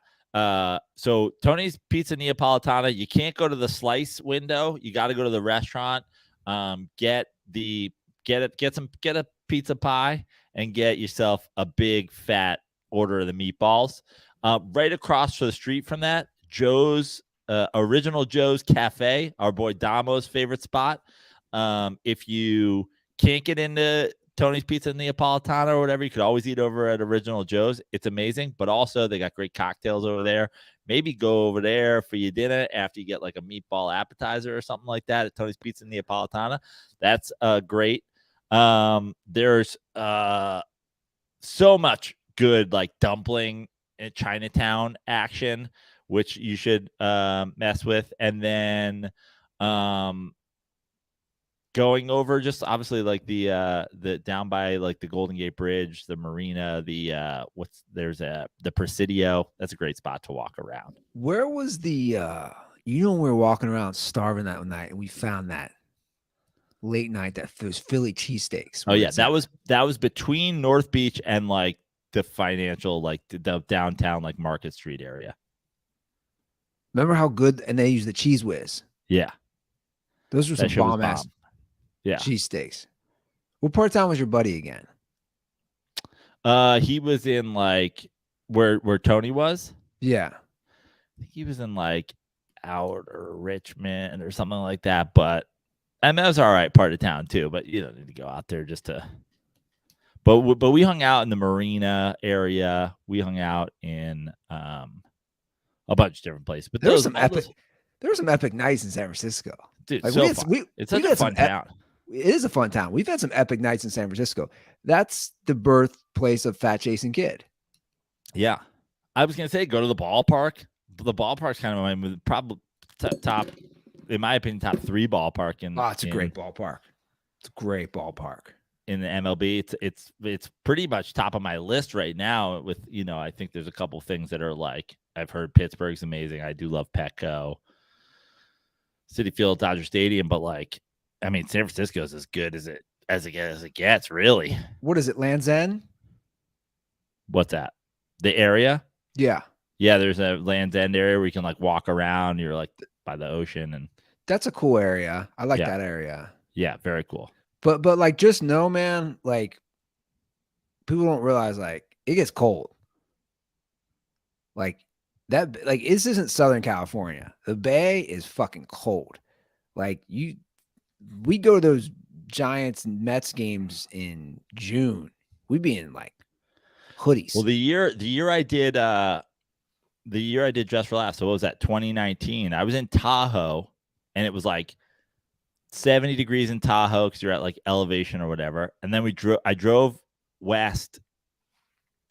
So Tony's Pizza Neapolitana, you can't go to the slice window. You got to go to the restaurant. Get a pizza pie and get yourself a big fat order of the meatballs. Right across the street from that, Joe's Original Joe's Cafe, our boy Damo's favorite spot. If you can't get into Tony's Pizza Neapolitana or whatever, you could always eat over at Original Joe's. It's amazing, but also they got great cocktails over there. Maybe go over there for your dinner after you get like a meatball appetizer or something like that at Tony's Pizza Neapolitana. That's great. There's so much good like dumpling in Chinatown action, which you should mess with. And then going over just obviously like the down by like the Golden Gate Bridge, the marina, the Presidio. That's a great spot to walk around. Where was the we were walking around starving that night and we found that late night that those Philly cheesesteaks. Oh yeah, that was between North Beach and like the financial, like the downtown like Market Street area. Remember how good, and they use the cheese whiz. Yeah, those were some bomb ass. Yeah, cheesesteaks. What part of town was your buddy again? He was in like where Tony was. Yeah, I think he was in like Outer Richmond or something like that. But and that was all right part of town too. But you don't need to go out there just to. But we hung out in the marina area. We hung out in a bunch of different places. But there were some epic nights in San Francisco. Dude, like, so fun. It's such a fun town. It is a fun town. We've had some epic nights in San Francisco. That's the birthplace of Fat Jason Kidd. Yeah. I was going to say, go to the ballpark. The ballpark's kind of my probably top, in my opinion, top 3 ballpark. It's a great ballpark. It's a great ballpark. In the MLB, it's pretty much top of my list right now. With I think there's a couple things that are like I've heard Pittsburgh's amazing. I do love Petco, Citi Field, Dodger Stadium, but like I mean, San Francisco is as good as it gets. Really, what is it, Land's End? What's that? The area? Yeah, there's a Land's End area where you can like walk around. You're like by the ocean, and that's a cool area. I like that area. Yeah, very cool. But like, just know, man, like people don't realize like it gets cold. Like that, like this isn't Southern California. The Bay is fucking cold. Like we go to those Giants and Mets games in June. We'd be in like hoodies. Well, the year I did Just for Laughs. So what was that? 2019. I was in Tahoe, and it was like 70 degrees in Tahoe because you're at like elevation or whatever. And then I drove west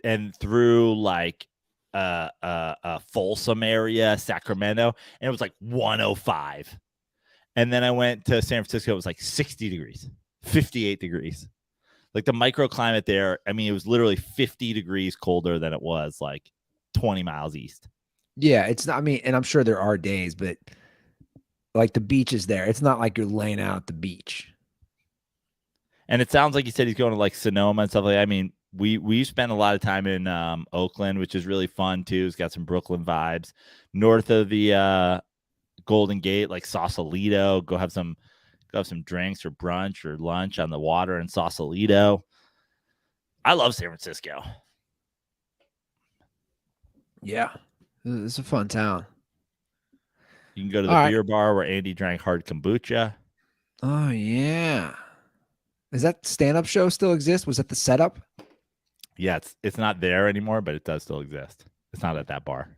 and through like Folsom area, Sacramento, and it was like 105. And then I went to San Francisco. It was like 60 degrees, 58 degrees. Like the microclimate there, I mean, it was literally 50 degrees colder than it was like 20 miles east. Yeah, it's not, I mean, and I'm sure there are days, but like the beach is there. It's not like you're laying out at the beach. And it sounds like he said he's going to like Sonoma and stuff like that. I mean, we spent a lot of time in Oakland, which is really fun too. It's got some Brooklyn vibes. North of the Golden Gate, like Sausalito, go have some drinks or brunch or lunch on the water in Sausalito. I love San Francisco. Yeah, it's a fun town. You can go to the beer bar where Andy drank hard kombucha. Oh, yeah. Is that stand-up show still exist? Was that the setup? Yeah, it's not there anymore, but it does still exist. It's not at that bar.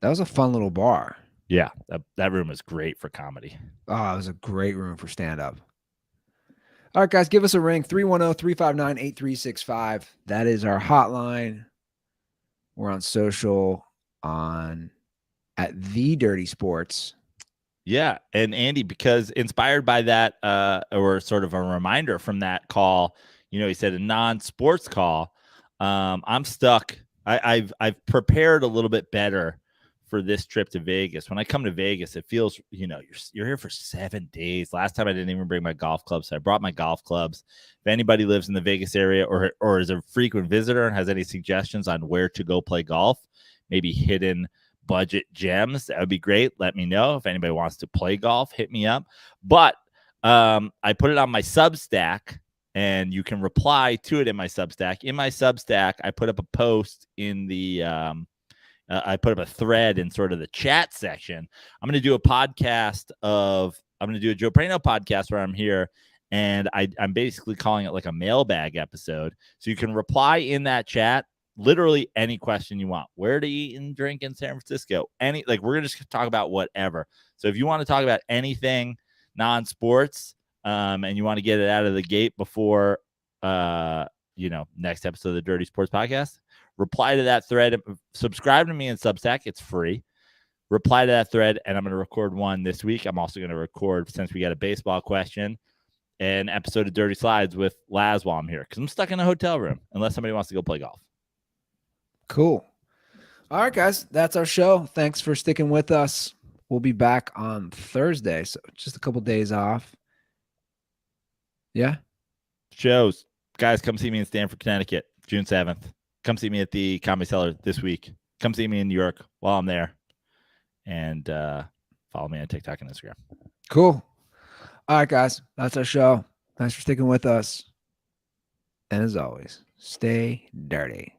That was a fun little bar. Yeah, that room is great for comedy. Oh, it was a great room for stand-up. All right, guys, give us a ring, 310-359-8365. That is our hotline. We're on social at The Dirty Sports. Yeah, and Andy, because inspired by that, or sort of a reminder from that call, he said a non-sports call. I'm stuck. I've prepared a little bit better for this trip to Vegas. When I come to Vegas, it feels, you're here for 7 days. Last time I didn't even bring my golf clubs. So I brought my golf clubs. If anybody lives in the Vegas area or is a frequent visitor and has any suggestions on where to go play golf, maybe hidden budget gems, that would be great. Let me know. If anybody wants to play golf, hit me up. But I put it on my Substack, and you can reply to it in my Substack. In my Substack, I put up a post in the I put up a thread in sort of the chat section. I'm going to do a podcast I'm going to do a Joe Praino podcast where I'm here, and I'm basically calling it like a mailbag episode. So you can reply in that chat, literally any question you want. Where to eat and drink in San Francisco? We're going to just talk about whatever. So if you want to talk about anything non-sports, and you want to get it out of the gate before, next episode of the Dirty Sports Podcast, reply to that thread. Subscribe to me in Substack. It's free. Reply to that thread, and I'm going to record one this week. I'm also going to record, since we got a baseball question, an episode of Dirty Slides with Laz while I'm here, because I'm stuck in a hotel room unless somebody wants to go play golf. Cool. All right, guys, that's our show. Thanks for sticking with us. We'll be back on Thursday, so just a couple days off. Yeah. Shows. Guys, come see me in Stamford, Connecticut, June 7th. Come see me at the Comedy Cellar this week. Come see me in New York while I'm there. And follow me on TikTok and Instagram. Cool. All right, guys. That's our show. Thanks for sticking with us. And as always, stay dirty.